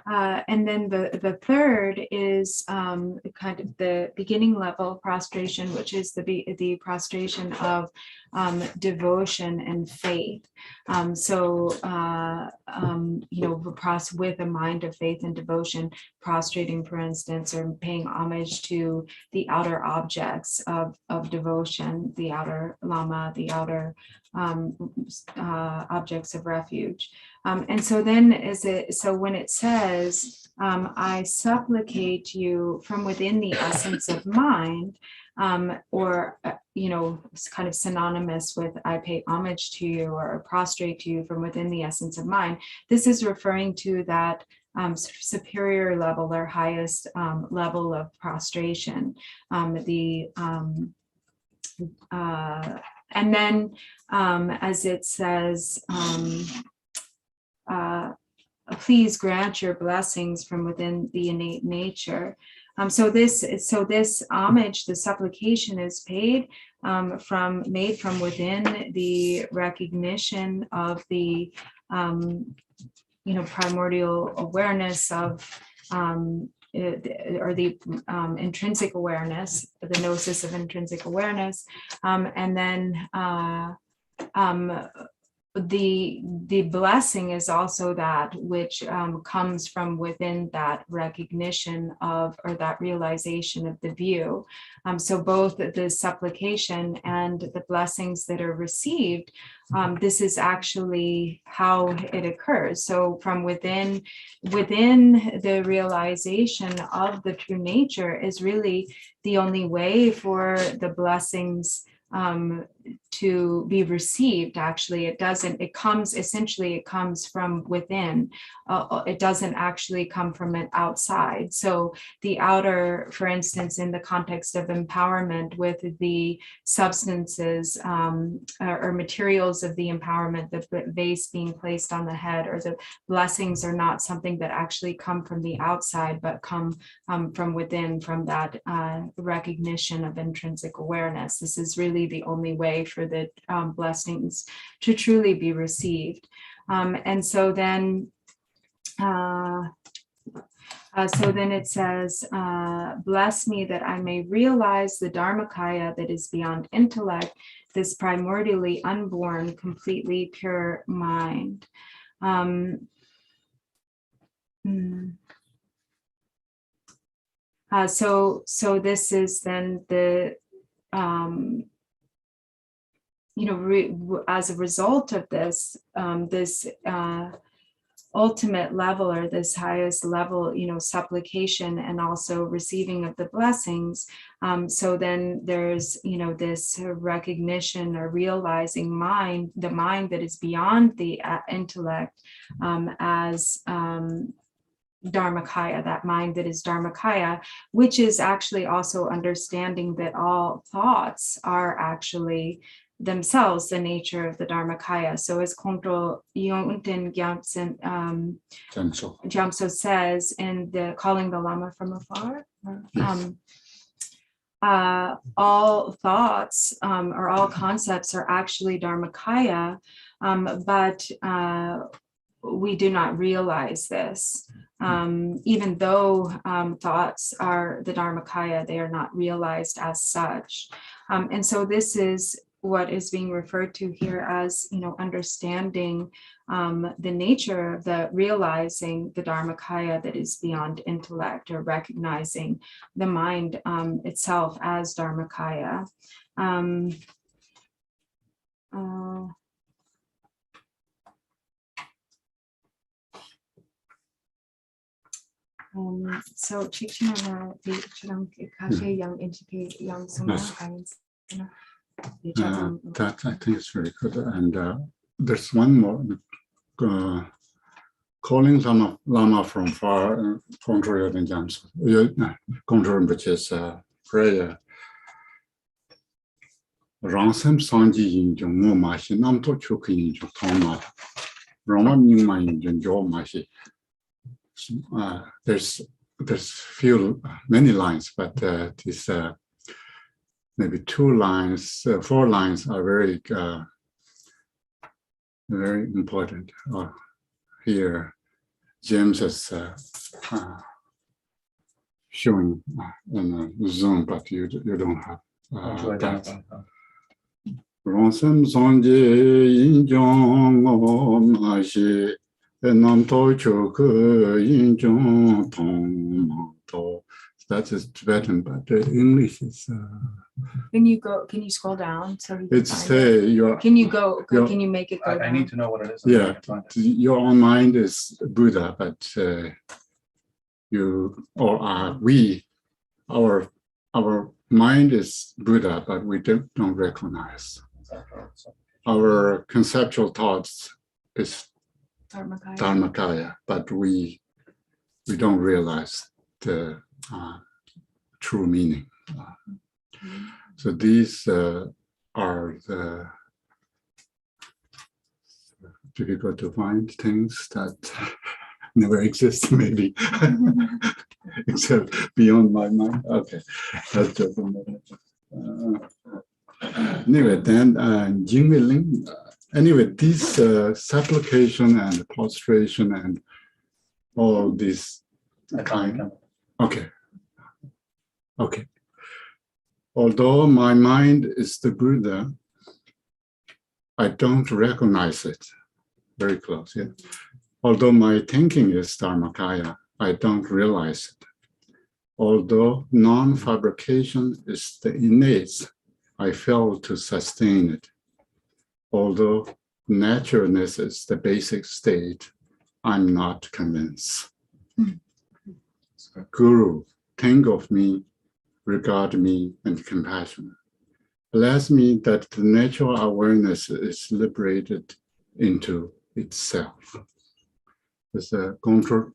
And then the third is kind of the beginning level prostration, which is the prostration of devotion and faith. So you know, with a mind of faith and devotion, prostrating, for instance, or paying homage to the outer objects of devotion, the outer Lama, the outer objects of refuge. And so then when it says, I supplicate you from within the essence of mind, or, you know, it's kind of synonymous with I pay homage to you or prostrate to you from within the essence of mind. This is referring to that sort of superior level or highest level of prostration. And then as it says, please grant your blessings from within the innate nature. So this homage, the supplication is made from within the recognition of the you know, primordial awareness of or the intrinsic awareness, the gnosis of intrinsic awareness, and then the blessing is also that which comes from within that recognition of, or that realization of the view. So both the supplication and the blessings that are received, this is actually how it occurs. So from within the realization of the true nature is really the only way for the blessings to be received. Actually, it comes from within. It doesn't actually come from it outside. So the outer, for instance, in the context of empowerment with the substances or materials of the empowerment, the vase being placed on the head, or the blessings are not something that actually come from the outside, but come from within, from that recognition of intrinsic awareness. This is really the only way for the blessings to truly be received. And so then it says, bless me that I may realize the Dharmakaya that is beyond intellect, this primordially unborn, completely pure mind. So this is then the, as a result of this, ultimate level, or this highest level, supplication and also receiving of the blessings. So then there's, this recognition or realizing mind, the mind that is beyond the intellect, as Dharmakaya, that mind that is Dharmakaya, which is actually also understanding that all thoughts are actually themselves the nature of the Dharmakaya. So as Kongtrul Yongten Gyamtso says in the Calling the Lama from Afar, all thoughts or all concepts are actually Dharmakaya, but we do not realize this. Even though thoughts are the Dharmakaya, they are not realized as such. And so this is what is being referred to here as, understanding the nature of the realizing the Dharmakaya that is beyond intellect, or recognizing the mind itself as Dharmakaya. So Chikchana the Chirang Kake Young Inchike Young Summa. That I think is very good. And there's one more. Calling Lama from far, contrary than James, contrary which is prayer. Ransam Sanji in Jung Mashi, Namto Chuki in Jotoma, Roman Numa in Mashi. There's many lines, but this maybe 2 lines, 4 lines are very very important. Here, James is showing in Zoom, but you don't have that. Ransam Sanji in Jong Mashi. That is Tibetan, but English is. Can you scroll down so we can It's find it? your. Can you go? Can you make it go I down? need to know what it is. Yeah, your own mind is Buddha, but you or we, our mind is Buddha, but we don't recognize. Our conceptual thoughts is Dharmakaya, but we don't realize the true meaning. So these are the difficult to find things that never exist, maybe, except beyond my mind. Okay, that's just anyway, then Jingmeiling. Anyway, this supplication and prostration and all this kind. Okay. Although my mind is the Buddha, I don't recognize it. Very close, yeah. Although my thinking is Dharmakaya, I don't realize it. Although non-fabrication is the innate, I fail to sustain it. Although naturalness is the basic state, I'm not convinced. Guru, think of me, regard me, and compassion. Bless me that the natural awareness is liberated into itself. This control,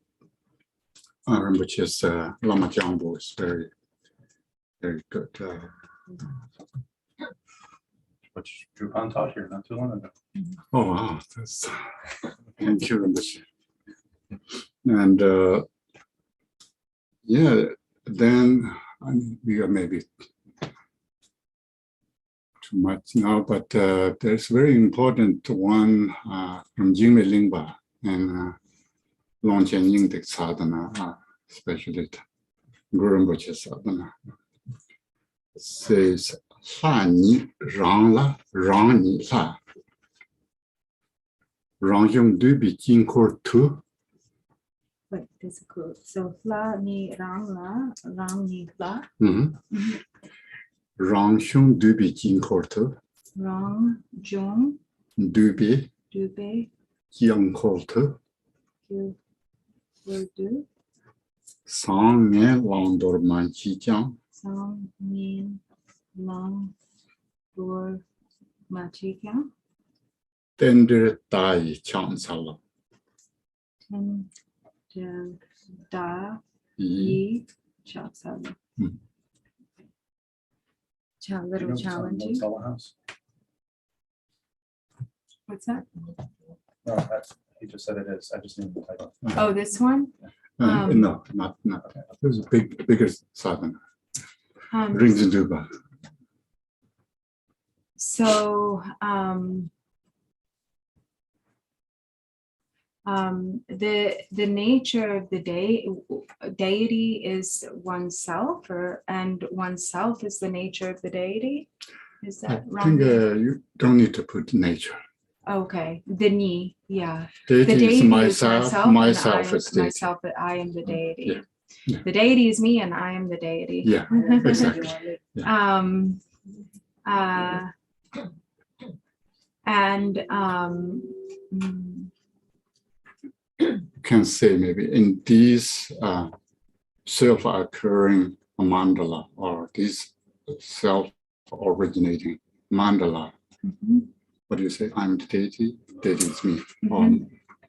which is Lama Jambu, is very, very good. Which Drupan taught here not too long ago. Oh, wow. That's, thank you, Rinpoche. And yeah, then we are maybe too much now, but there's very important one from Jingme Lingpa and Longchen Yingdik Sadhana, especially Guru Rinpoche Sadhana. It says, La ni rang la, rang ni la. Rang yung du bi jing kor tu. Wait, this is cool. So la ni rang la, rang ni la, Rang yung du bi jing kor tu. rang jung Du bi du be jing kor tu. yu will do Sang ne lang dor man chi jiang. some mean long or machi kyang Tender dai chang sala. ten de da Yi. yi cha sala. Hmm. Little challenging. House. What's that? No, that's, he just said it is. I just need the title. Oh, this one? No, not. There's a bigger sadhana. Rings and Duba. So the nature of the deity is oneself, and oneself is the nature of the deity. Is I that think wrong? you don't need to put nature. Okay, the ni, yeah. Deity The deity is is myself, and myself I is deity. myself, that I am the deity. Yeah, yeah. The deity is me, and I am the deity. Yeah, exactly. You can say maybe in these self-occurring mandala or this self-originating mandala. What do you say? I'm the deity, deity is me.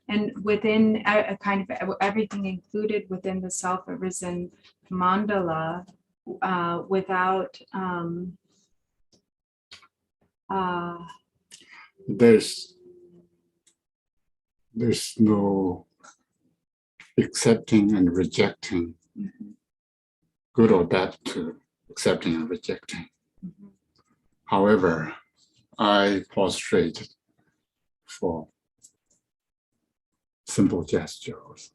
And within a kind of everything included within the self-arisen mandala, without there's no accepting and rejecting, good or bad to accepting and rejecting. However, I prostrate for simple gestures.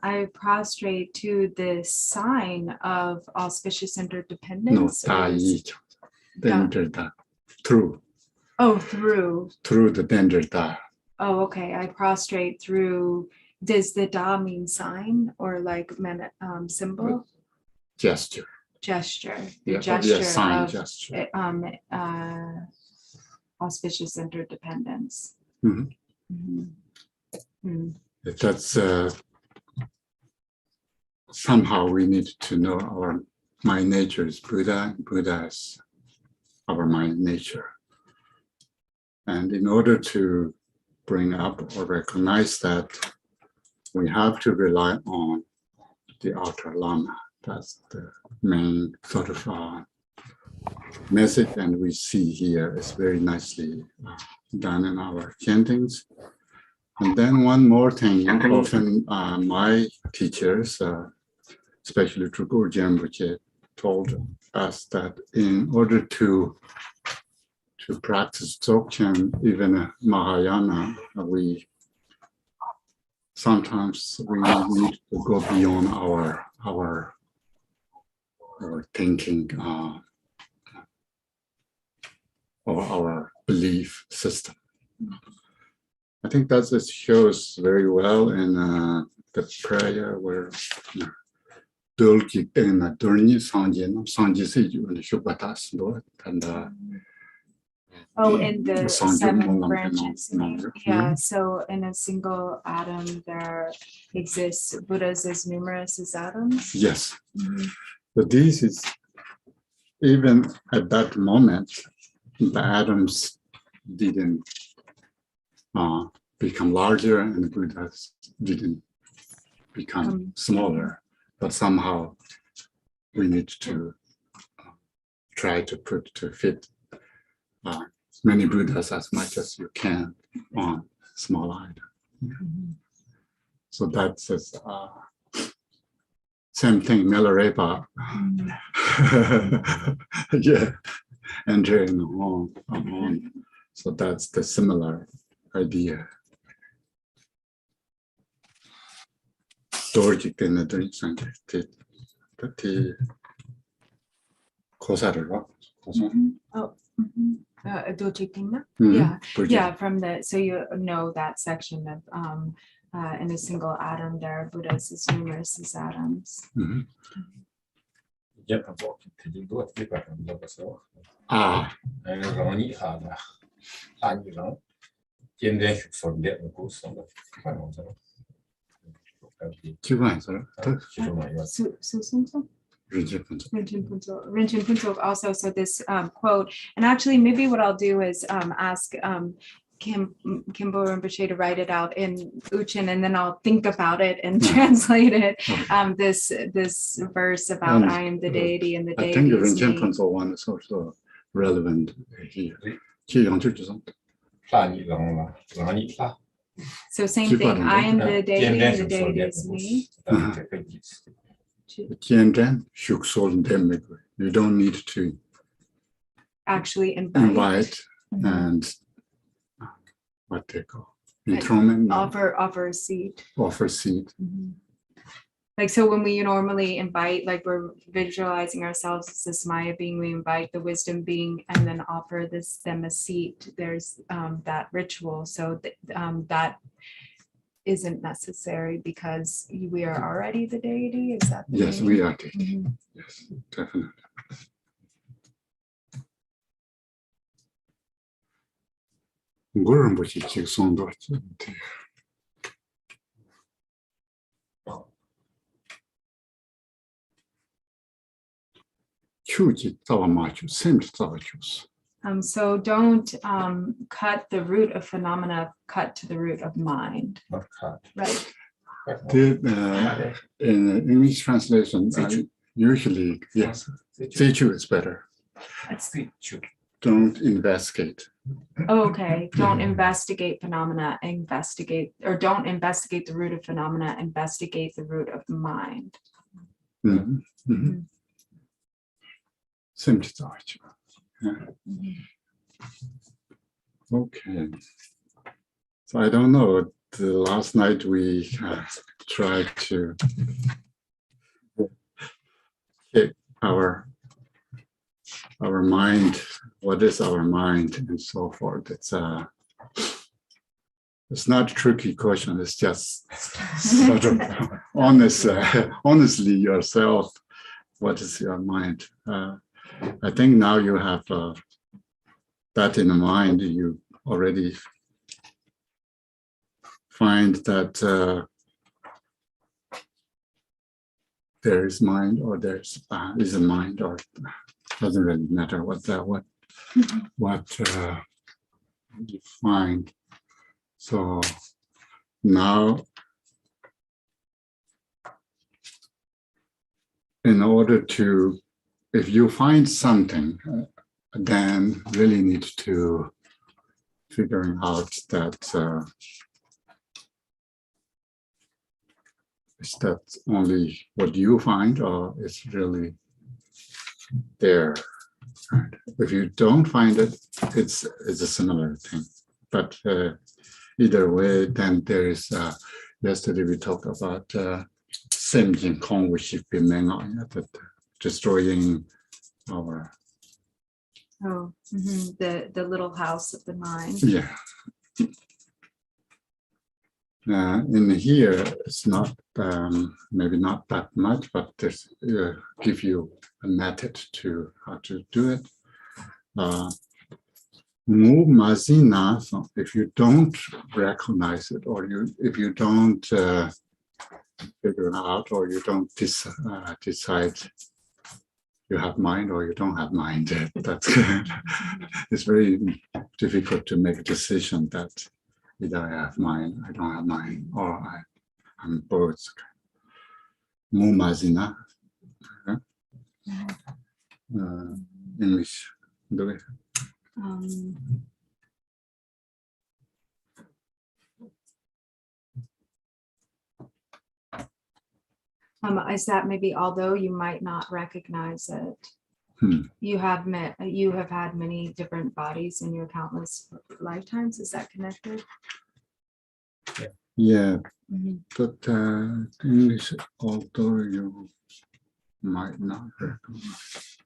I prostrate to the sign of auspicious interdependence. Through. Oh, through. Through the danger da. Oh, okay. I prostrate through. Does the da mean sign or like symbol? Gesture. Gesture. The Yeah, gesture sign of gesture. Auspicious interdependence. That's somehow we need to know my nature is Buddha, Buddha is our mind nature. And in order to bring up or recognize that, we have to rely on the outer Lama. That's the main sort of message, and we see here is very nicely done in our chantings. And then one more thing, often my teachers, especially Trugur Rinpoche, told us that in order to practice Dzogchen, even Mahayana, we sometimes need to go beyond our thinking or our belief system. I think that just shows very well in the prayer where in the seven branches. Yeah, so in a single atom, there exists Buddhas as numerous as atoms. Yes. But this is, even at that moment, the atoms didn't become larger and the Buddhas didn't become smaller. But somehow we need to try to fit as many Buddhas as much as you can on small item. So that's just, same thing, Milarepa. Yeah, entering on. So that's the similar idea. Dorjik in the drink center. Yeah, from the, so you know that section of in a single atom there are Buddhas as numerous as atoms. Rinchen Punso also, so this quote, and actually maybe what I'll do is ask Kimbo Rinpoche to write it out in Uchin, and then I'll think about it and translate it. This verse about I am the deity and the deity. I think the Rinchen Punso one is also relevant here. So same thing, I am the deity and the deity is me. You don't need to actually invite and what they call enthronement, offer a seat. Offer seat. Like, so when we normally invite, like we're visualizing ourselves as this Maya being, we invite the wisdom being and then offer them a seat. There's that ritual. So that isn't necessary because we are already the deity. Is that the yes, deity? We are deity. Yes, definitely. Ngur Rinpoche chik sondo So don't cut the root of phenomena, cut to the root of mind. Right. In English translation, usually, yes, Zichu is better. Don't investigate. Okay, don't investigate phenomena, don't investigate the root of phenomena, investigate the root of mind. Okay. So I don't know. Last night we tried to hit our mind. What is our mind and so forth? It's not a tricky question. It's just sort of honestly yourself. What is your mind? I think now you have that in mind. You already find that there is mind, or there is a mind, or doesn't really matter what you find. So now, in order to, if you find something, then really need to figuring out that is that only what you find, or it's really there. Right. If you don't find it, it's a similar thing. But either way, then there is. Yesterday we talked about Semjin Kong, which is that destroying our Oh, the little house of the mind. Yeah. In here, it's not maybe not that much, but there's give you a method to how to do it. Mu mazina. So if you don't recognize it, or if you don't figure it out, or you don't decide you have mind or you don't have mind, that's good. It's very difficult to make a decision that either I have mind, I don't have mind, or I'm both. Mu mazina. English. Do it. Is that maybe although you might not recognize it, you have had many different bodies in your countless lifetimes? Is that connected? Yeah, but English, although you might not recognize.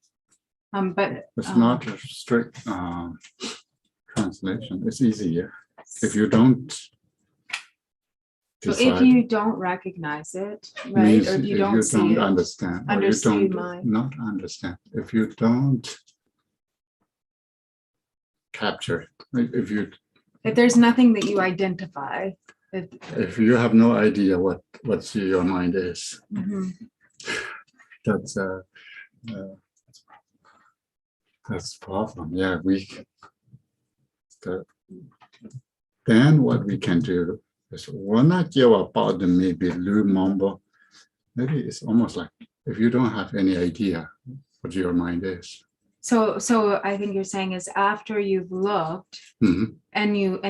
But it's not a strict translation. It's easier if you don't. So if you don't recognize it, right, or if you don't see it, understand, or you don't not understand, if you don't capture it, if there's nothing that you identify, if you have no idea what your mind is, that's a problem. Yeah, then what we can do. Maybe it's almost like if you don't have any idea what your mind is. So I think you're saying is after you've looked and you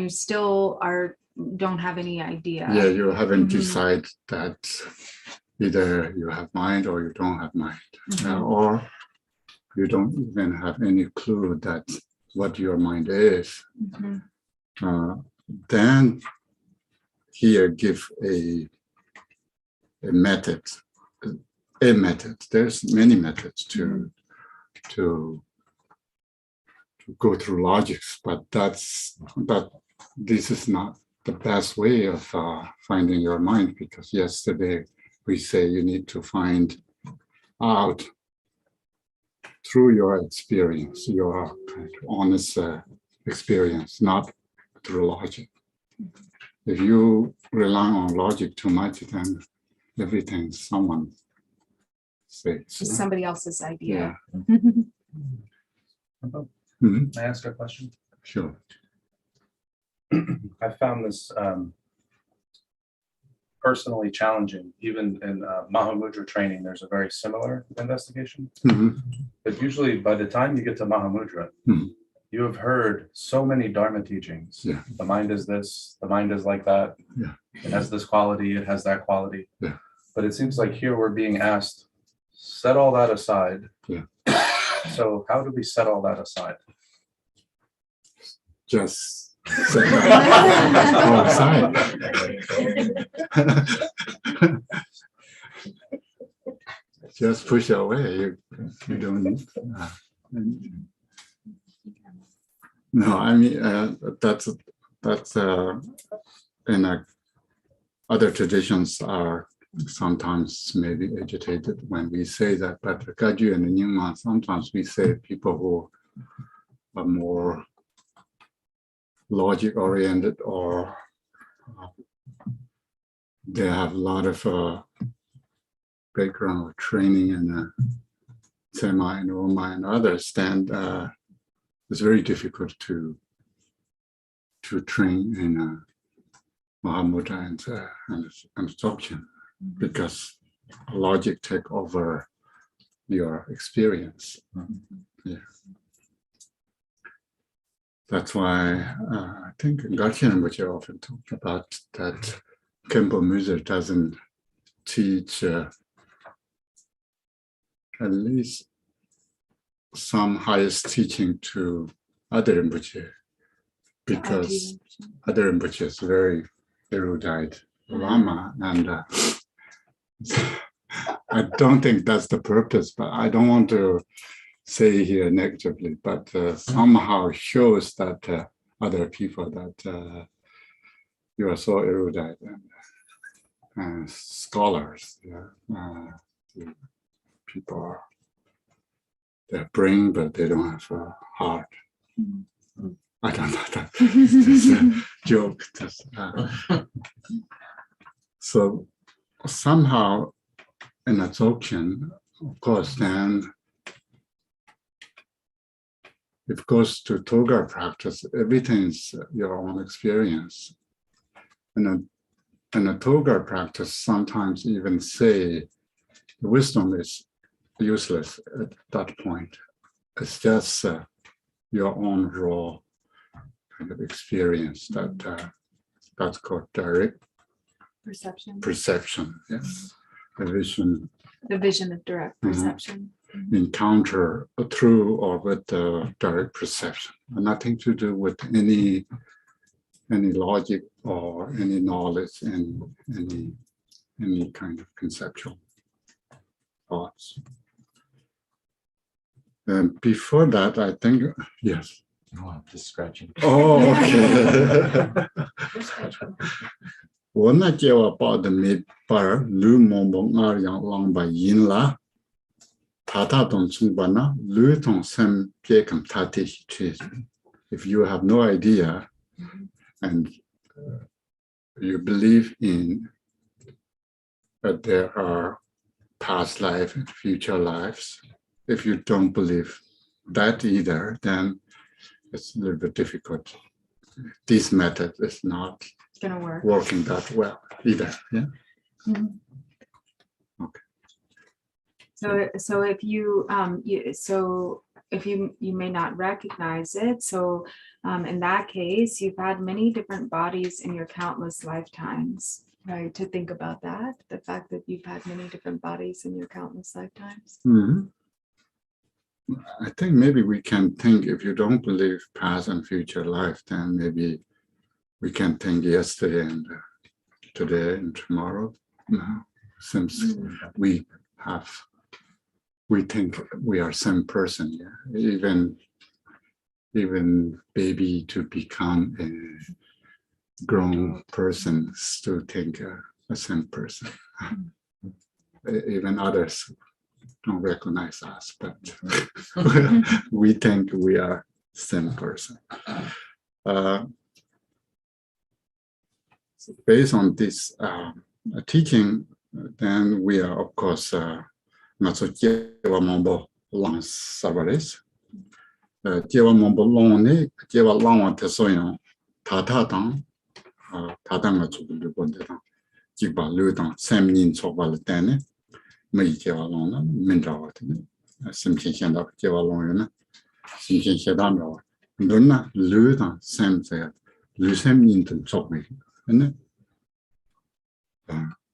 still don't have any idea. Yeah, you haven't decided that either you have mind or you don't have mind, or you don't even have any clue that what your mind is. Then here give a method. There's many methods to go through logics, but this is not the best way of finding your mind, because yesterday we say you need to find out through your experience, your honest experience, not through logic. If you rely on logic too much, then everything someone says. It's somebody else's idea. May I ask a question? Sure. I found this personally challenging. Even in Mahamudra training, there's a very similar investigation. But usually by the time you get to Mahamudra, you have heard so many Dharma teachings. Yeah. The mind is this, the mind is like that. Yeah. It has this quality, it has that quality. Yeah. But it seems like here we're being asked, set all that aside. Yeah. So how do we set all that aside? Just set that all aside. Just push it away. You don't need anything. No, I mean that's in other traditions are sometimes maybe agitated when we say that, but Kaju and Nyingma, sometimes we say people who are more logic oriented, or they have a lot of background or training in Sema and Roma and others, then it's very difficult to train in Mahamudra and Dzogchen, because logic take over your experience. Yeah. That's why I think Gakchen Rinpoche often talked about that Khenpo Musa doesn't teach at least some highest teaching to other Rinpoche, because other Rinpoche is very erudite Lama, and I don't think that's the purpose, but I don't want to say here negatively, but somehow shows that other people that you are so erudite and scholars. Yeah. People are their brain, but they don't have a heart. I don't know that. It's a joke. So somehow in a token, of course, then if it goes to toga practice, everything's your own experience. And a toga practice sometimes even say the wisdom is useless at that point. It's just your own raw kind of experience that that's called direct perception. Yes, the vision of direct perception. Encounter through or with the direct perception, nothing to do with any logic or any knowledge and any kind of conceptual thoughts. And before that, I think, yes. Oh, I'm just scratching. Oh, okay. 我那叫我报的没把绿蒙蒙二样浪把赢了，他懂中吧呢？绿同身别跟他的去。If you have no idea and you believe in that there are past life and future lives, if you don't believe that either, then it's a little bit difficult. This method is not Gonna work. Working that well either. Yeah. Okay. So if you if you may not recognize it, so in that case, you've had many different bodies in your countless lifetimes, right? To think about that, the fact that you've had many different bodies in your countless lifetimes. I think maybe we can think, if you don't believe past and future life, then maybe we can think yesterday and today and tomorrow. Since we think we are same person, yeah. Even baby to become a grown person still think a same person. Even others don't recognize us, but we think we are same person. Based on this teaching, then we are, of course, not so Jewa Mambo long Savaris. Jewa Mambo long ne, Jewa long to soyon, Tata Dang, Tatanga to the Bondan, Jiba Ludan, Sam Nin Sobal Dane, May Jewa Lona, Mindrawa, Simchin Shand of Jewa Lona, Simchin Shadano, Donna, Ludan, Sam said, Lusem Nin to Chop me.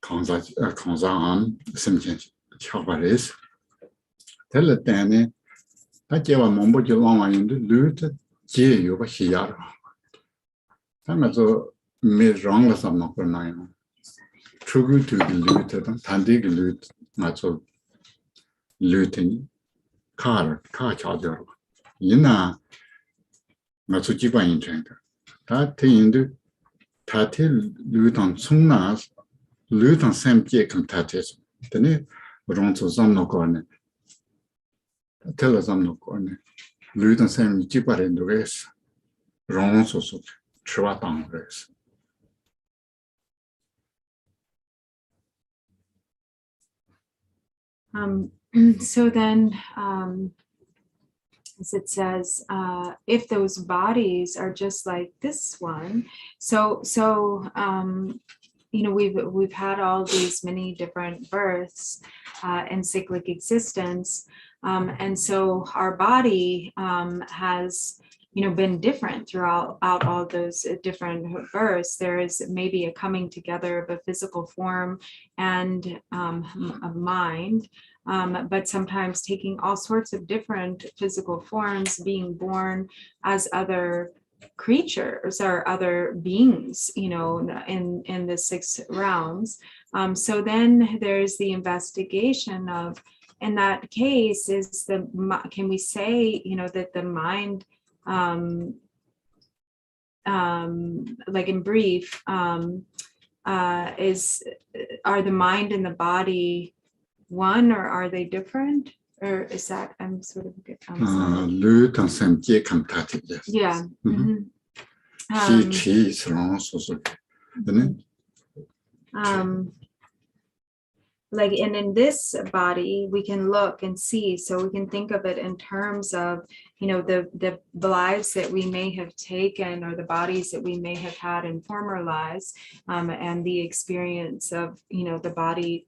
Konzaan simchen chabaris. Tell it Danny, that you are mumbo long in the loot, J. You were here. Time as a made wrong as I'm not going. True to the loot, Tandig loot, not so looting, car charger. Yina, not so cheap in change. That thing. Tatil luton sungnas luton semje come tatis. Then ronto zamno corner. Tell us zamno corner. Luton sem jipar in the race. Ronso so trwatang race. So then, as it says, if those bodies are just like this one, so you know, we've had all these many different births and cyclic existence, and so our body has, you know, been different throughout all those different births. There is maybe a coming together of a physical form and a mind. But sometimes taking all sorts of different physical forms, being born as other creatures or other beings, you know, in the 6 realms. So then there's the investigation of, in that case, can we say, that the mind, like in brief, are the mind and the body one, or are they different? Or is that, I'm sort of Lu tang sem jie kam ta ti, yes. yeah. Mhm. Mhm. Chi is wrong, so. Like, and in this body, we can look and see, so we can think of it in terms of, the lives that we may have taken, or the bodies that we may have had in former lives, and the experience of, the body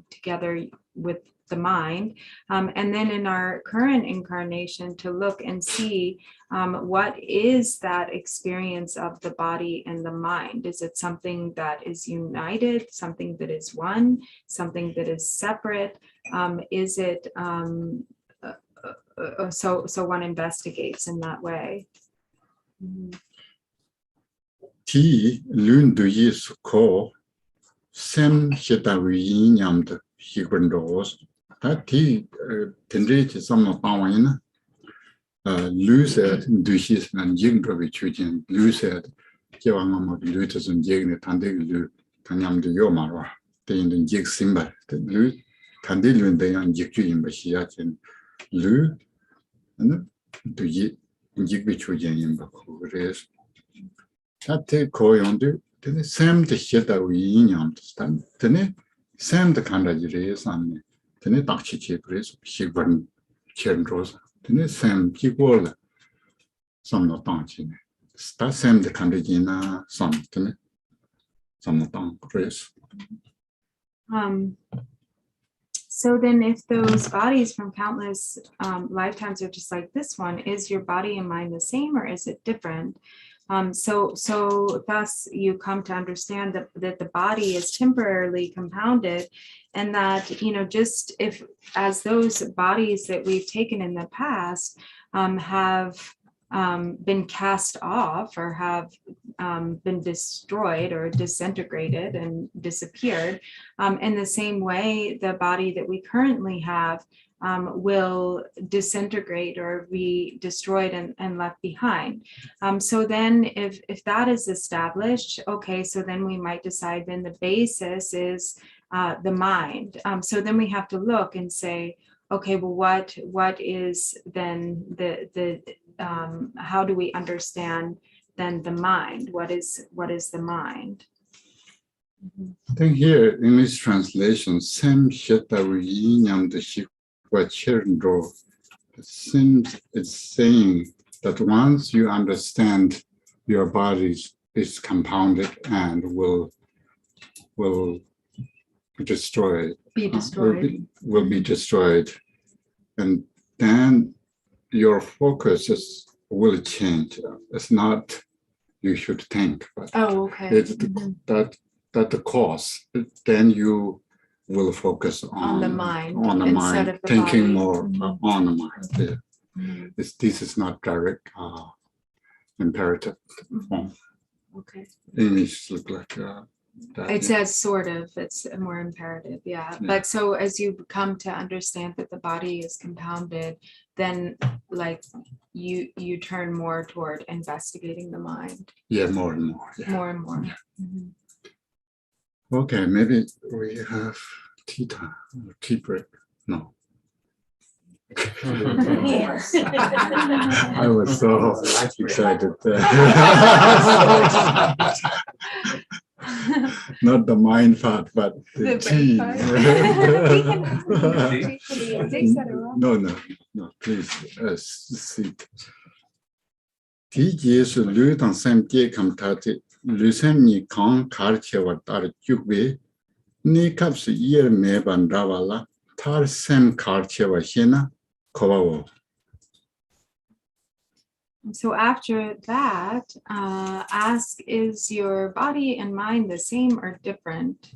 together with the mind, and then in our current incarnation to look and see what is that experience of the body and the mind. Is it something that is united, something that is one, something that is separate? Is it so one investigates in that way. Ti lun du yi su ko sem sheta wi nyam de higwen dos. Ta ti tendre ti samno pawina. Lu se du yi san ying do wi chujin. Lu se ke wa ma lu te sun ying ne tande lu tanyam de yo ma wa. Te yin den yig simba. Te lu tande lu de yan yig ju yin ba shi ya chen. Lu du yi yig wi chujin yin ba ko res. Tate koyondu, tene sem de sheta wi nyam stan, tene sem de kanda jire sanne, tene takchi che pres, shigwan chen rosa, tene sem kigwala, samno tangchi ne. Sta sem de kanda jina sam, tene samno tang pres. So then if those bodies from countless lifetimes are just like this one, is your body and mind the same, or is it different? So thus you come to understand that the body is temporarily compounded, and that, just if as those bodies that we've taken in the past have been cast off, or have been destroyed or disintegrated and disappeared, in the same way the body that we currently have will disintegrate or be destroyed and left behind. So then if that is established, okay, so then we might decide then the basis is the mind. So then we have to look and say, okay, well, what is then the how do we understand then the mind? What is the mind? I think here in this translation, sem sheta wi nyam de shigwa chen ro, seems it's saying that once you understand your body is compounded and will destroy, Be destroyed. will be destroyed, and then your focus will change. It's not you should think, but Oh, okay. it's that the cause. Then you will focus on the mind on the instead mind, of the thinking body. more Mhm. on the mind. Yeah. This is not direct imperative form. Okay. English look like that. It Yeah. says sort of, it's more imperative, yeah. But so as you come to understand that the body is compounded, then like you turn more toward investigating the mind. Yeah, more and more. Yeah. More and more. Mhm. Okay, maybe we have tea time, or tea break. No. I was so excited. Not the mind part, but the tea. No, please sit. Tea is lu tang sem tie kam tati, lu sem ni kang kar che wa tar chukbe, ni kap si yer me ban rawa tar sem kar che wa shena, kowa wo. So after that, ask, is your body and mind the same or different?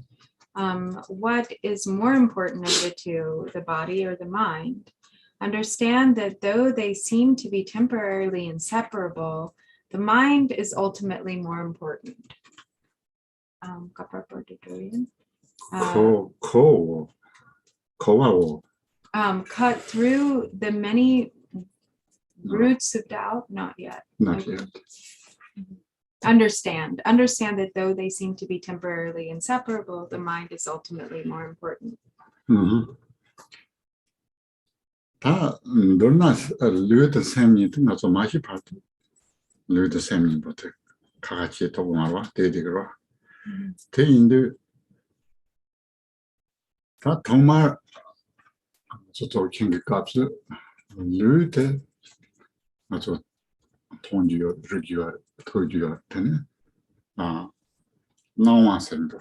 What is more important of the two, the body or the mind? Understand that though they seem to be temporarily inseparable, the mind is ultimately more important. Kowa wo. cut through the many roots of doubt? Not yet. Not Okay. yet. Understand that though they seem to be temporarily inseparable, the mind is ultimately more important. 다 놀나 류의 셈이 나서 맛이 파트 류의 셈이부터 같이 도움하러 대디그러 대인들 다 정말 저쪽 경기 값을 류의 아주 돈주요 르주요 토주요 되네 나와서도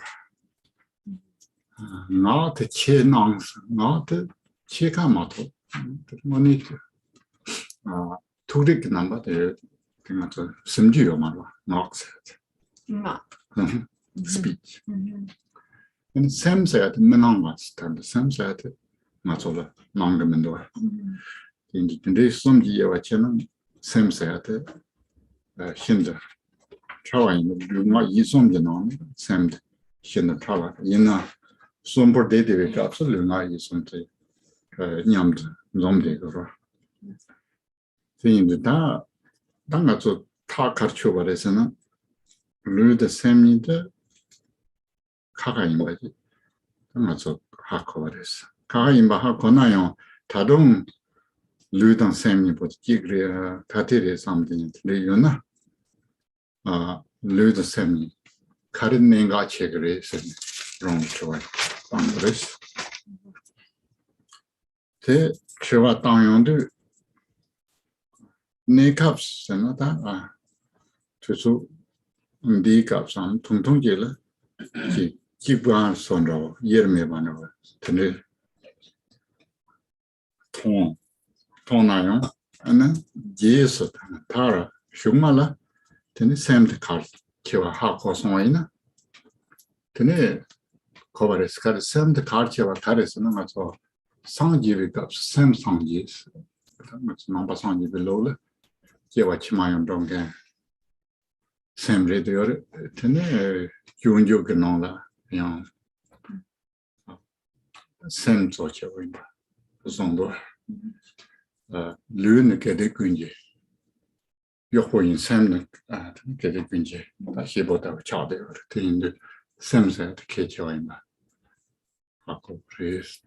나한테 체낭스 나한테 체가 맞고 모니터 투릭 넘버들 그냥 저 심지어 말로 녹색 스피치 근데 샘세한테 맨날 왔을 샘세한테 맞춰라 망가면도 근데 숨지에 왔잖아 샘세한테 힘들 차와인 누가 이송게 나오는 샘드 힘들 차와 이나 숨버 데이터에 값을 누가 이송게 냠드 좀되거라 근데 다 당가서 다 가르쳐 버려서는 르드 샘인데 가가인 거지 당가서 하고 버렸어 가가인 바 하거나요 다른 르던 샘이 보지 그래야 다들이 삼든지 레요나 르드 샘이 가르는가 책을 해서 드롱 좋아요 방그랬어 대 제가 당연도 네 값은 다 저수 네 값은 통통제를 기부한 손으로 예매반으로 근데 통나요 아는 예서 타라 shumala 근데 샘드 카드 제가 하고 송이나 근데 거버레스 카드 샘드 카드 제가 카드에서는 가서 상지의 값 샘상지 그다음에 넘버 상지 빌로를 제가 치마용 정게 샘레드어 테네 윤조 그노라 그냥 샘 소치오인다 그 정도 르는 게데 군지 요호인 샘는 게데 군지 다시 보다 차대요 되는데 샘세 케치오인다 하고 그래서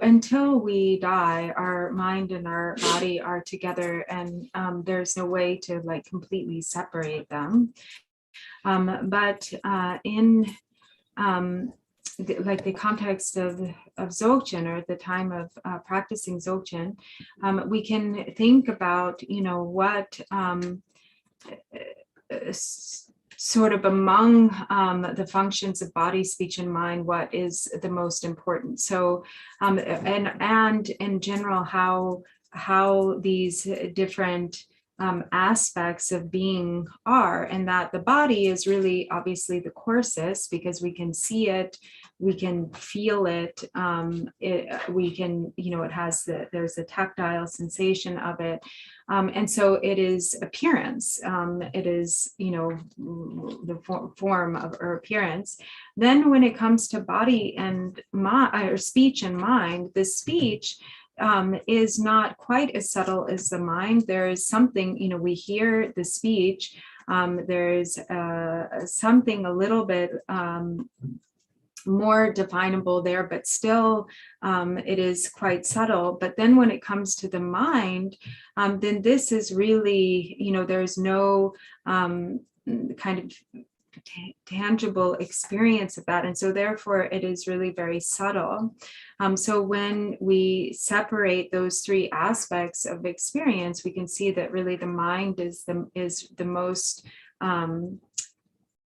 Until we die, our mind and our body are together, and there's no way to like completely separate them. But in the context of Dzogchen, or at the time of practicing Dzogchen, we can think about, what sort of among the functions of body, speech, and mind, what is the most important. So, and in general, how these different aspects of being are, and that the body is really obviously the coarsest because we can see it, we can feel it, we can, it has there's a tactile sensation of it. And so it is appearance, it is, the form of or appearance. Then when it comes to body and mind, or speech and mind, the speech is not quite as subtle as the mind. There is something, we hear the speech, there's something a little bit more definable there, but still it is quite subtle. But then when it comes to the mind, then this is really, there's no kind of tangible experience of that. And so therefore it is really very subtle. So when we separate those three aspects of experience, we can see that really the mind is the most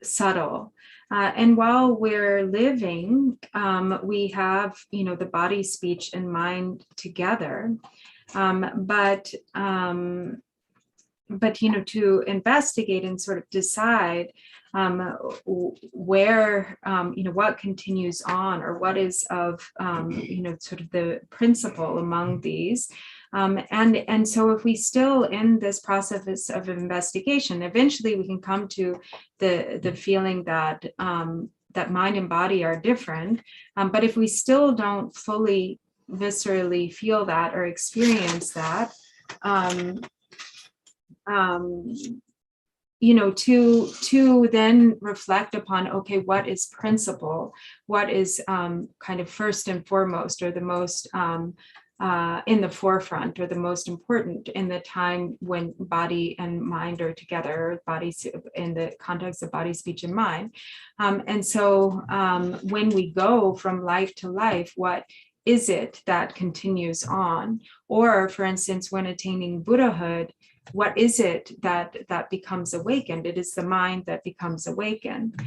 subtle. And while we're living, we have, the body, speech, and mind together. But to investigate and sort of decide where, what continues on, or what is of, sort of the principle among these, And so if we still in this process of investigation, eventually we can come to the feeling that that mind and body are different. But if we still don't fully viscerally feel that or experience that, to then reflect upon, okay, what is principle, what is kind of first and foremost, or the most in the forefront, or the most important in the time when body and mind are together, bodies in the context of body, speech, and mind. And so when we go from life to life, what is it that continues on? Or, for instance, when attaining Buddhahood, what is it that becomes awakened? It is the mind that becomes awakened,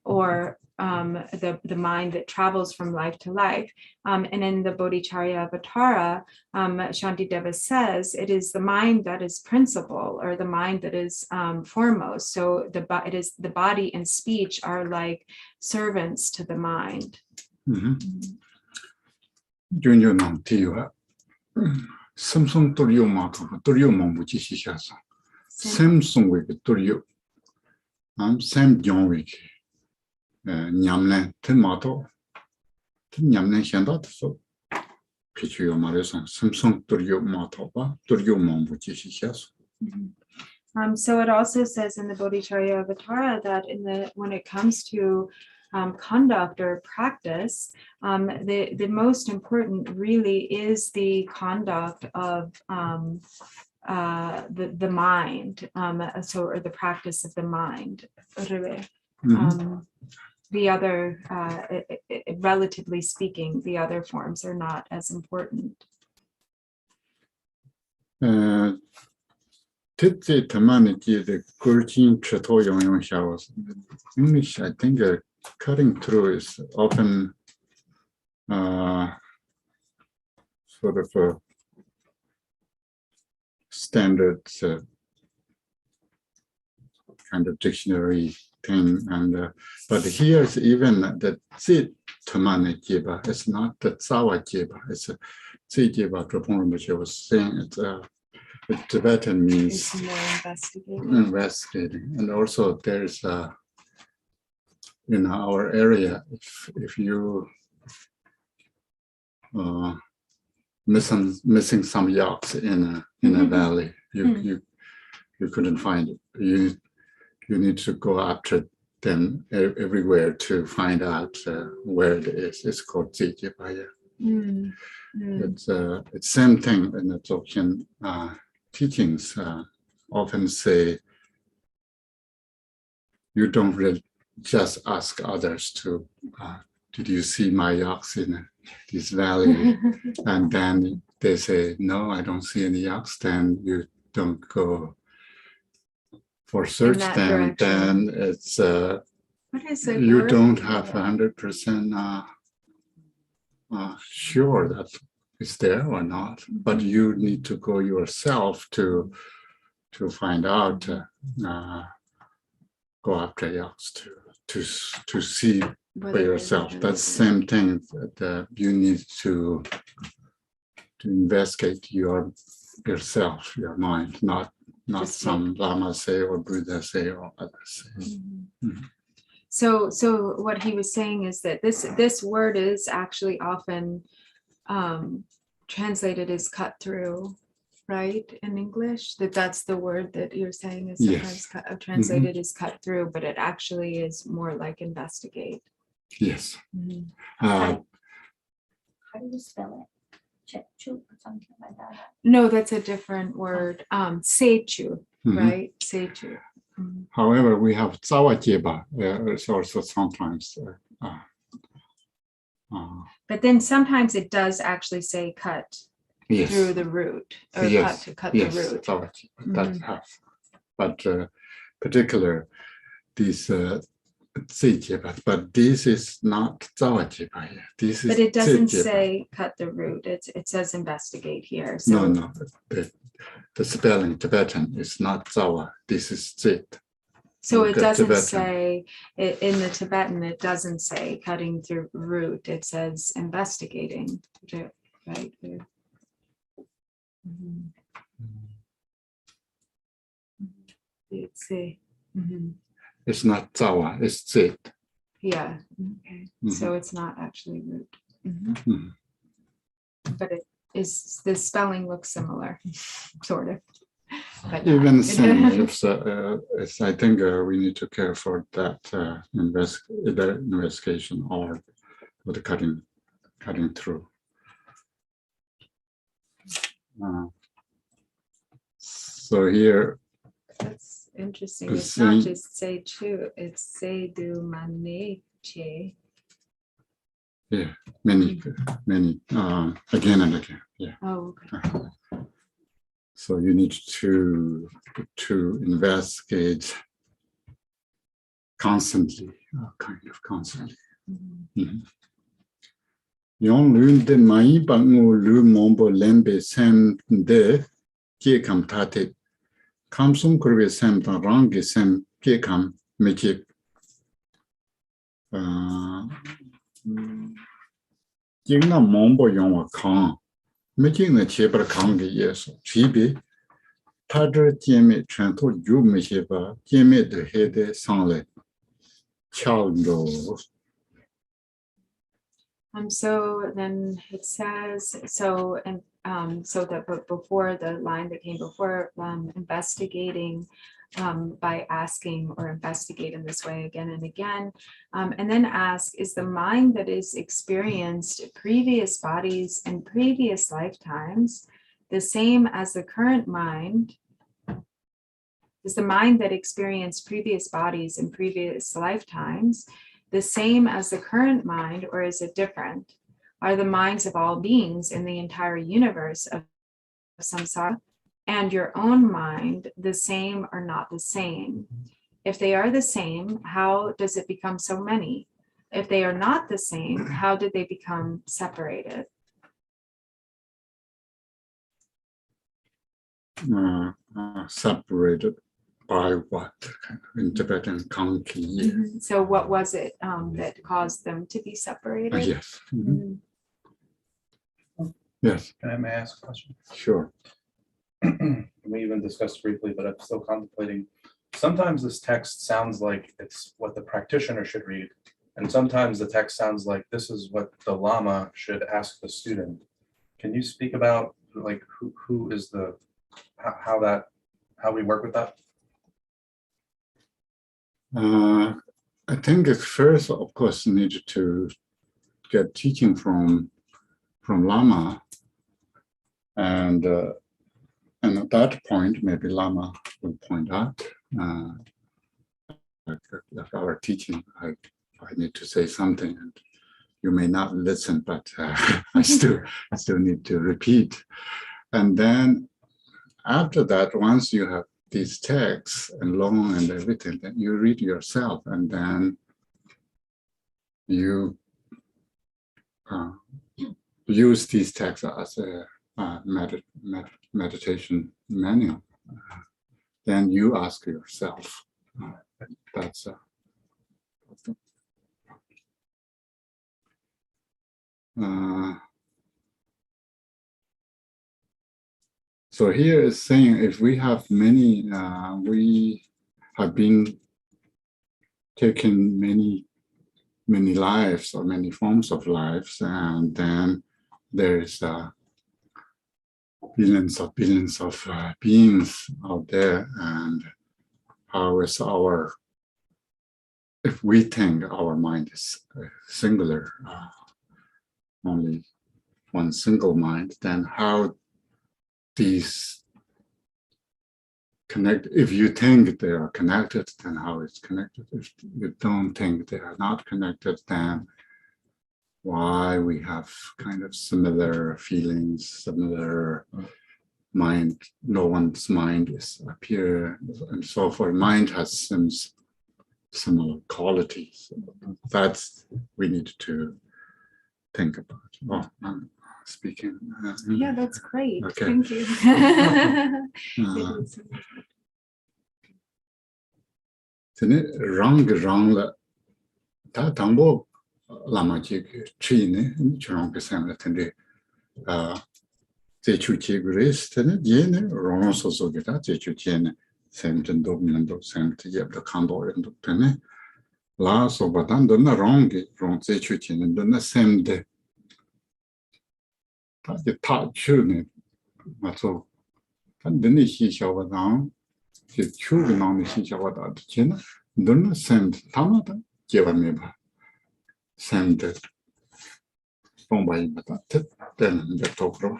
or the mind that travels from life to life. And in the Bodhicharya Avatara, Shantideva says it is the mind that is principle, or the mind that is foremost. So it is the body and speech are like servants to the mind. 윤유는 뒤와 삼성 또리오 마토 또리오 몽부지 시샤서 샘송웨 또리오 샘 용웨 냠네 테마토 냠네 현다서 피추요 말해서 삼성 또리오 마토바 또리오 몽부지 시샤서. So it also says in the Bodhicharya Avatara that when it comes to conduct or practice, the most important really is the conduct of the mind, or the practice of the mind. The other, relatively speaking, the other forms are not as important. Titsi Tamaniki, the Gurjin Chato Yong Showers. English, I think cutting through is often sort of a standard kind of dictionary thing, and but here's even the Tsi Tamane Jiba. It's not the Tsawa Jiba. It's a Tsi Jiba. Drong was saying it's Tibetan means investigating, and also there's in our area, if you missing some yaks in a valley, you couldn't find it. You need to go after them everywhere to find out where it is. It's called Zijibaya. It's same thing in the Dzogchen teachings. Often say you don't really just ask others to, did you see my yaks in this valley? And then they say, no, I don't see any yaks. Then you don't go for search them. Then it's, you don't have 100% sure that it's there or not, but you need to go yourself to find out, go after yaks to see for yourself. That's the same thing that you need to investigate yourself, your mind, not some Lama say or Buddha say or others say. So what he was saying is that this word is actually often translated as cut through, right, in English? That's the word that you're saying is sometimes translated as cut through, but it actually is more like investigate. Yes. How do you spell it? Chechu or something like that? No, that's a different word. Seichu, right? Seichu. However, we have Zawajeba, it's also sometimes. But then sometimes it does actually say cut through the root, or cut the root. That has. But particular these Zijeba, but this is not Zawajeba. This is. But it doesn't Zijeba. say cut the root. It says investigate here. So No. The spelling Tibetan is not Zawa. This is Zit. So it doesn't Tibetan. say, in the Tibetan, it doesn't say cutting through root. It says investigating, right? Mhm. It's say. Mhm. It's not Zawa, it's Zit. Yeah, okay, so it's not actually root. Mhm. Mhm. But it is, the spelling looks similar, sort of. But Even not. same, it's, I think we need to care for that investigation or for the cutting through. So here, That's interesting. The It's not same- just say chu, it's say do mane che. many, again and again, yeah. Oh, okay. So you need to investigate constantly, kind of constantly. Mhm. Yon lun de mai bangu lu mombo lembe sem de kie kam tate kam sum kurve sem ta rangi sem kie kam meche jingna mombo yongwa kang meche na chebar kang ge yeso chibi tadra jeme chanto yu meche ba jeme de hede sangle chaldo. So then it says, so, and so that, but before the line that came before, investigating by asking or investigate in this way again and again, and then ask, is the mind that is experienced previous bodies and previous lifetimes the same as the current mind? Is the mind that experienced previous bodies and previous lifetimes the same as the current mind, or is it different? Are the minds of all beings in the entire universe of samsara and your own mind the same or not the same? If they are the same, how does it become so many? If they are not the same, how did they become separated? Separated by what kind of in Tibetan kanki? So what was it that caused them to be separated? Yes. Mhm. Yes, Can I ask a question? sure. We even discussed briefly, but I'm still contemplating. Sometimes this text sounds like it's what the practitioner should read. And sometimes the text sounds like this is what the Lama should ask the student. Can you speak about like who is the, how we work with that? I think at first, of course, need to get teaching from Lama, and at that point, maybe Lama will point out like our teaching. I need to say something, and you may not listen, but I still need to repeat. And then after that, once you have these texts and long and everything, then you read yourself, and then you use these texts as a meditation manual. Then you ask yourself. That's so here is saying if we have many, we have been taking many lives or many forms of lives, and then there's billions of beings out there, and how is if we think our mind is singular, only one single mind, then how these connect? If you think they are connected, then how it's connected? If you don't think they are not connected, then why we have kind of similar feelings, similar mind, no one's mind is appear, and so forth. Mind has some similar qualities. That's we need to think about. Oh, I'm speaking. Yeah, that's great. Okay. Thank you. rang 다 당보 라마지 트리네 저런 그 생각 텐데 제추치 그리스트는 얘네 로노소 속이다 제추치는 샘튼도 민도 샘트 예브도 칸도연도 때문에 라소바단 돈나 롱기 롱 제추치는 돈나 샘데 다지 타추네 맞죠 단드니 시샤바당 제추가 나오는 시샤바다 지나 돈나 샘트 타마다 제바메바 샘데 뽕바이바다 때는 데토그로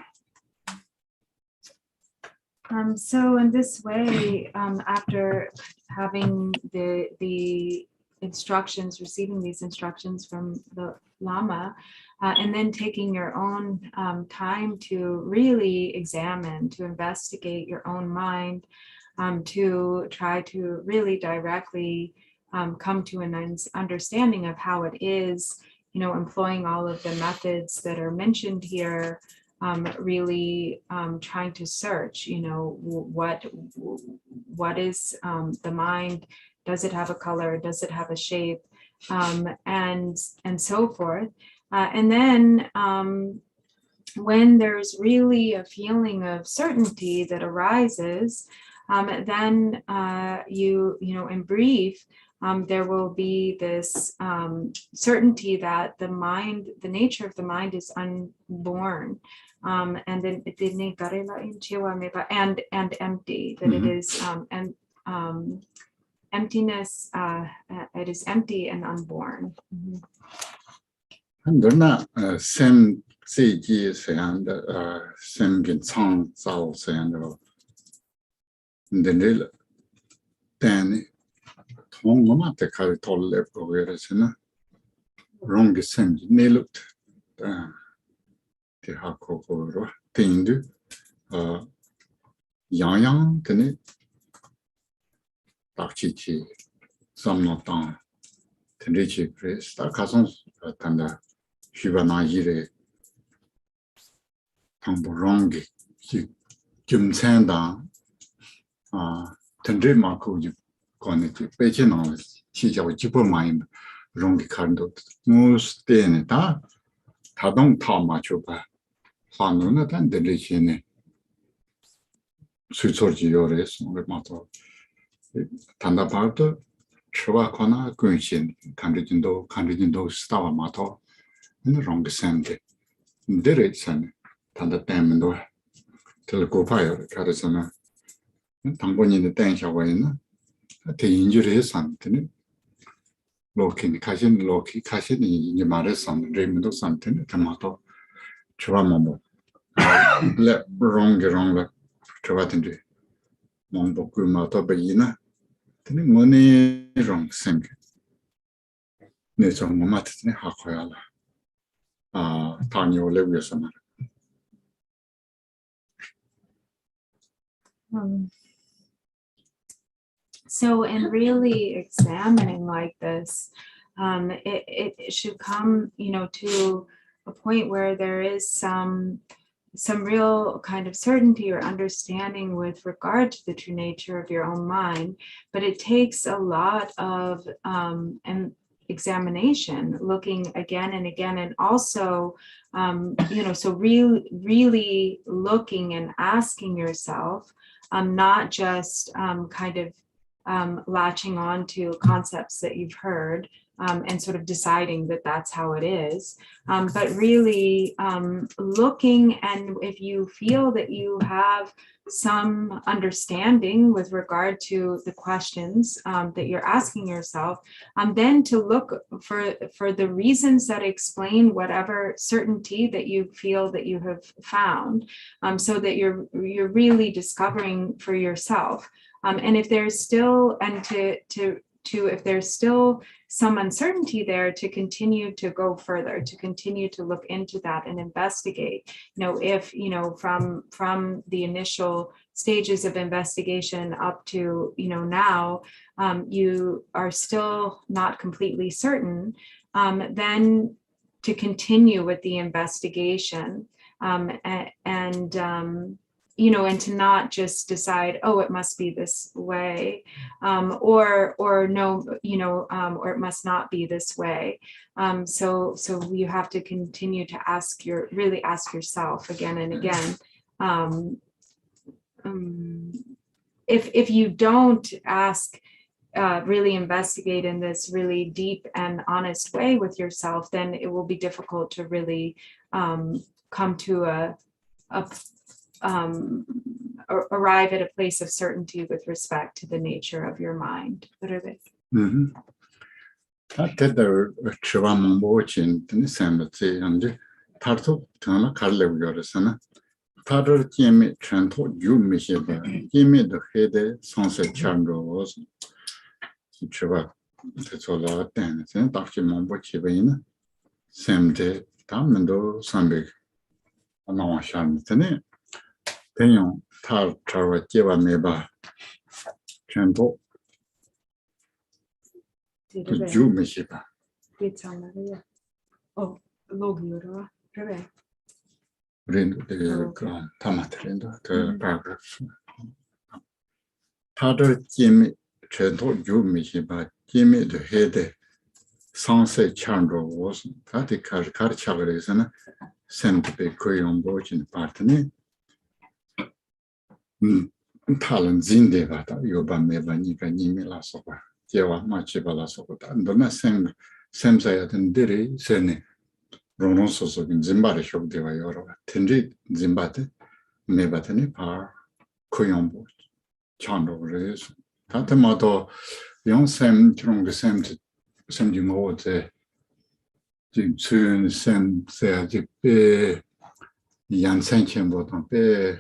So in this way, after having the instructions, receiving these instructions from the Lama, and then taking your own time to really examine, to investigate your own mind, to try to really directly come to an understanding of how it is, employing all of the methods that are mentioned here, really trying to search, what is the mind? Does it have a color? Does it have a shape? And so forth. And then when there's really a feeling of certainty that arises, then in brief, there will be this certainty that the mind, the nature of the mind is unborn. And then and empty, that it is emptiness, it is empty and unborn. 한들나 샘 세기 세안的샘긴 창造세안的근데 때는 통마한테 갈 돌래 보여서는 롱기 샘기 내lut 대하고로 땡도 양양 되네 딱지지 삼노당 텐리치 프레스타 가선 단다 휘바나이레 당보롱기 김찬다 텐리 마코지 거네지 빼지나 시작을 집어마인 롱기 칸도 무스테네 다 다동 타 맞춰봐 환노는 단들리시네 수소지 요래서 맞아 단다파도 추바코나 근신 간리진도 스타와 마토 롱기 샘데 데레선 단다 때문도 들고파요 가르쳐나 당본인의 땡샤와이나 대인주의 상태는 로키 가신 이제 말했어 레임도 상태는 담아도 좋아마모 레 롱게 좋아든지 몽복구 마토 베이나 근데 뭐네 롱생 네 정말 맞네 하고야라 다니올레 위해서 말 So in really examining like this, it should come, to a point where there is some real kind of certainty or understanding with regard to the true nature of your own mind, but it takes a lot of examination, looking again and again, and also, so really looking and asking yourself, not just kind of latching on to concepts that you've heard and sort of deciding that that's how it is, but really looking, and if you feel that you have some understanding with regard to the questions that you're asking yourself, then to look for the reasons that explain whatever certainty that you feel that you have found, so that you're really discovering for yourself. And if there's still, and if there's still some uncertainty there, to continue to go further, to continue to look into that and investigate, if, from the initial stages of investigation up to, now, you are still not completely certain, then to continue with the investigation, and to not just decide, oh, it must be this way, or no, or it must not be this way. So you have to continue to really ask yourself again and again, if you don't ask, really investigate in this really deep and honest way with yourself, then it will be difficult to really come to arrive at a place of certainty with respect to the nature of your mind. 다들 처음 보진 생각지 안데 타르토 전화 갈래고 그래서는 타르 게임이 전토 유미시바 게임의 헤데 선세 찬로 지쳐봐 대초라 때는 딱히 뭐 지베이는 샘데 담면도 삼백 나와샤는데 대용 타르와 제바 메바 전토 유미시바 린도 그 타마트린도 그 paragraph 타르 게임이 전토 유미시바 게임의 헤데 상세 찬로 was 다디 카르차그레스는 센트베 코용보진 파트니 탈은 진데바다 요바메바니가 니미라서바 제와 마치발라서보다 너나 샘사야든 데리 세네 로노소소긴 짐바르 쇼데와 여러 텐지 짐바데 메바테니 파 코용보 찬로레스 다테마도 용샘 드롱데 샘지모데 지금 샘세아지 베 양산천보다 베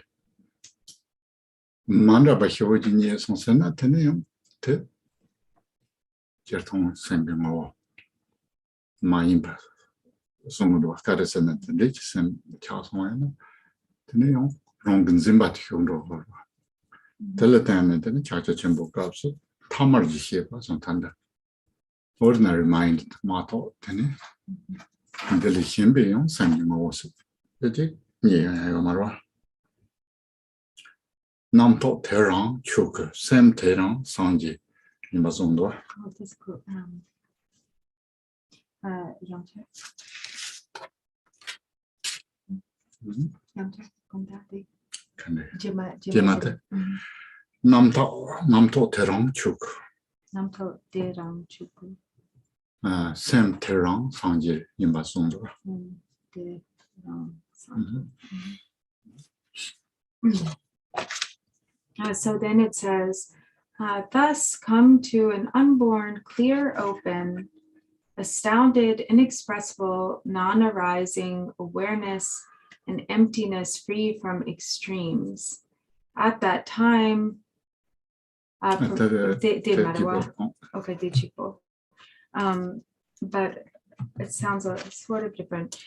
만라바시오지니에 선선나 테네요 테 제통 샘비모 마임바 송도 카르세는 리치샘 차송하는 테네요 롱근짐바티 용도 텔레타면은 차차 전부 값을 타마르지시에 봐서 탄다 ordinary mind 마토 테네 근데 심비용 샘비모스 그지 예요 말와 남토 테랑 추크 샘 테랑 상지 이마송도 제마테 남토 테랑 추크 샘 테랑 상지 이마송도 So then it says, thus come to an unborn, clear, open, astounded, inexpressible, non-arising awareness and emptiness free from extremes. At that time, but it sounds sort of different.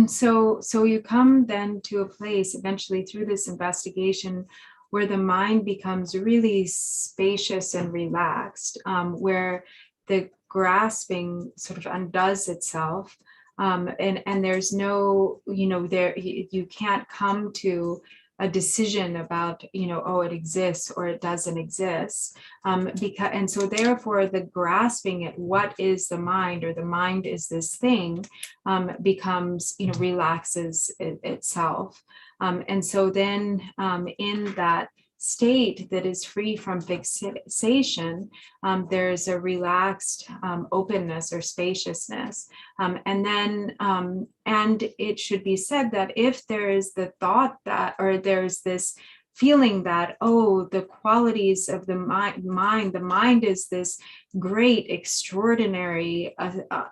So you come then to a place eventually through this investigation where the mind becomes really spacious and relaxed, where the grasping sort of undoes itself, and there's no, you can't come to a decision about, oh, it exists or it doesn't exist, and so therefore the grasping at what is the mind or the mind is this thing becomes, relaxes itself. And so then in that state that is free from fixation, there's a relaxed openness or spaciousness. And then, and it should be said that if there is the thought that, or there's this feeling that, oh, the qualities of the mind is this great, extraordinary,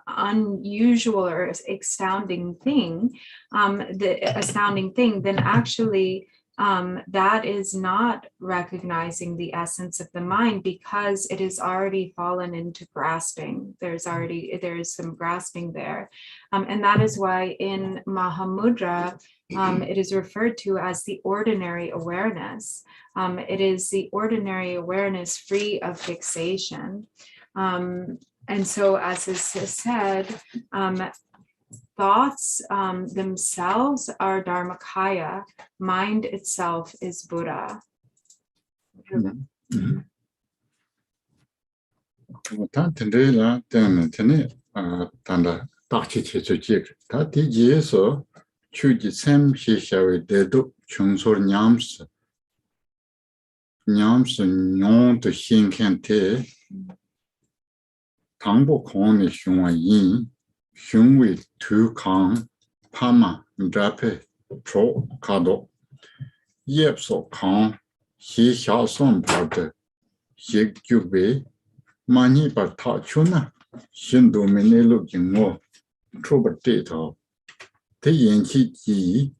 unusual or astounding thing, then actually that is not recognizing the essence of the mind, because it has already fallen into grasping. There is some grasping there. And that is why in Mahamudra, it is referred to as the ordinary awareness. It is the ordinary awareness free of fixation. And so as is said, thoughts themselves are Dharmakaya, mind itself is Buddha. 추지 샘 시샤의 대도 Chungsor Nyams Nyon to Hin Kente Tangbo Koni Hyunwa Yin Hyunwi Tu Kang Pama Drape Tro Kado Yepso Kang He Xiaoson Part He Gyube Mani Par Ta Chuna Shindu Minelu Jingo Trober Dito Te Yenchi Yi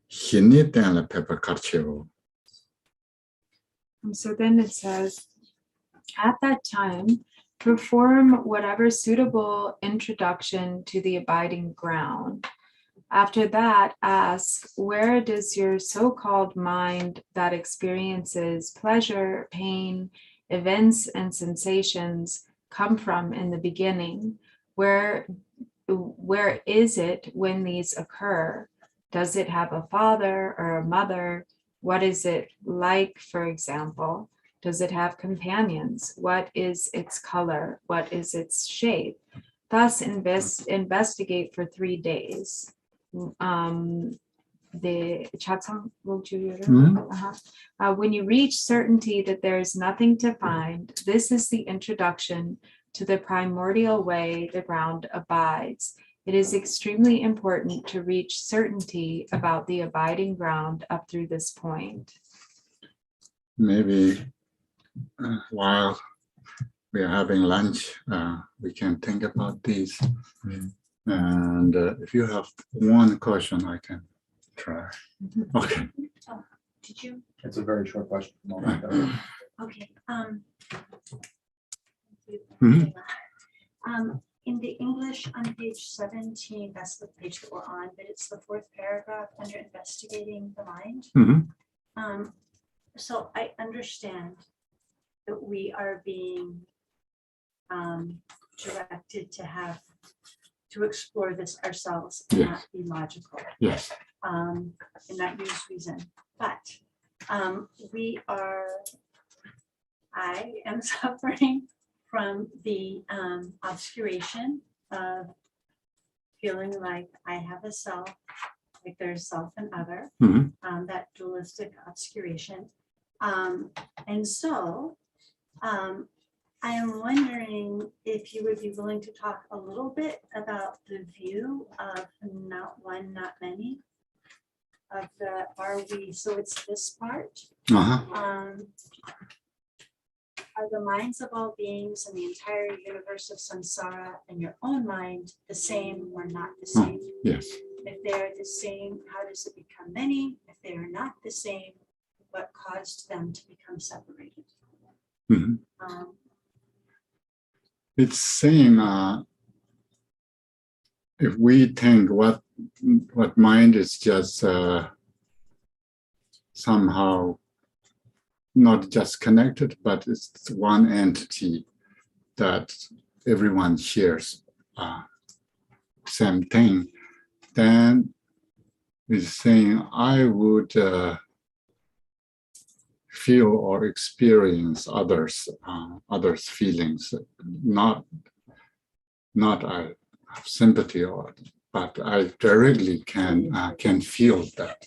Hini Dan La Pepper Carchero. So then it says, at that time, perform whatever suitable introduction to the abiding ground. After that, ask, where does your so-called mind that experiences pleasure, pain, events, and sensations come from in the beginning? Where is it when these occur? Does it have a father or a mother? What is it like, for example? Does it have companions? What is its color? What is its shape? Thus, investigate for 3 days. When you reach certainty that there is nothing to find, this is the introduction to the primordial way the ground abides. It is extremely important to reach certainty about the abiding ground up through this point. Maybe while we are having lunch, we can think about these. And if you have one question, I can try. Okay. Did you? It's a very short question. Okay. Mhm. In the English on page 17, that's the page that we're on, but it's the 4th paragraph under investigating the mind. Mhm. So I understand that we are being directed to explore this ourselves and Yes. not be logical. Yes. And not use reason. But I am suffering from the obscuration of feeling like I have a self, like there's self and other, Mhm. that dualistic obscuration. And so I am wondering if you would be willing to talk a little bit about the view of not one, not many, of the are we, so it's this part. Are the minds of all beings and the entire universe of samsara and your own mind the same or not the same? Yes. If they're the same, how does it become many? If they are not the same, what caused them to become separated? Mhm. It's saying if we think what mind is just somehow not just connected, but it's one entity that everyone shares same thing, then it's saying I would feel or experience others feelings, not sympathy but I directly can feel that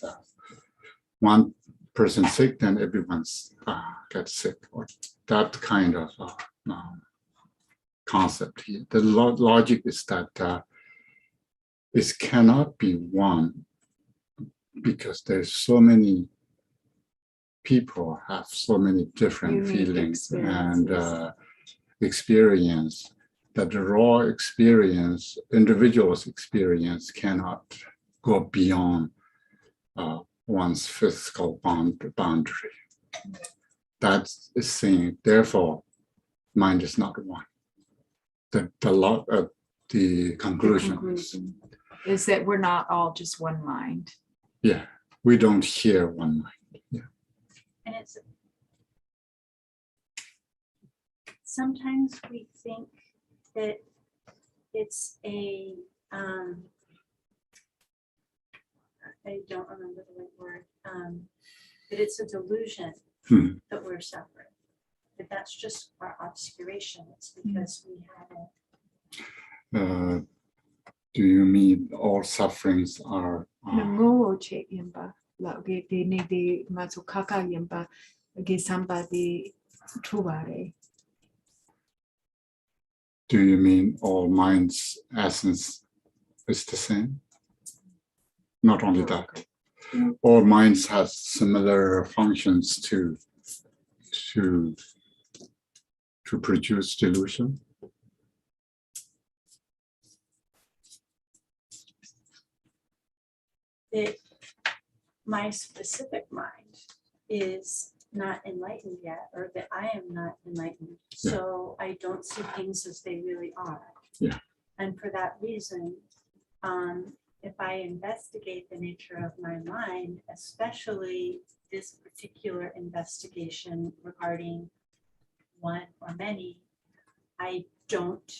one person sick, then everyone's gets sick, or that kind of concept here. The logic is that it cannot be one because there's so many people have so many different Unique feelings and experiences. experience that the raw experience, individual's experience cannot go beyond one's physical boundary. That's the saying, therefore, mind is not one. The conclusion is that we're not all just one mind. Yeah, we don't share one mind. Yeah. And it's sometimes we think that it's a I don't remember the right word, that it's a delusion that we're suffering. But that's just our obscuration. It's because we haven't. Do you mean all sufferings are là cái này đi mà số khác khác yếm ba cái samba đi thu vào đấy. Do you mean all mind's essence is the same? Not only that, all minds have similar functions to produce delusion. My specific mind is not enlightened yet, or that I am not enlightened. Yeah. So I don't see things as they really are. Yeah. And for that reason, if I investigate the nature of my mind, especially this particular investigation regarding one or many, I don't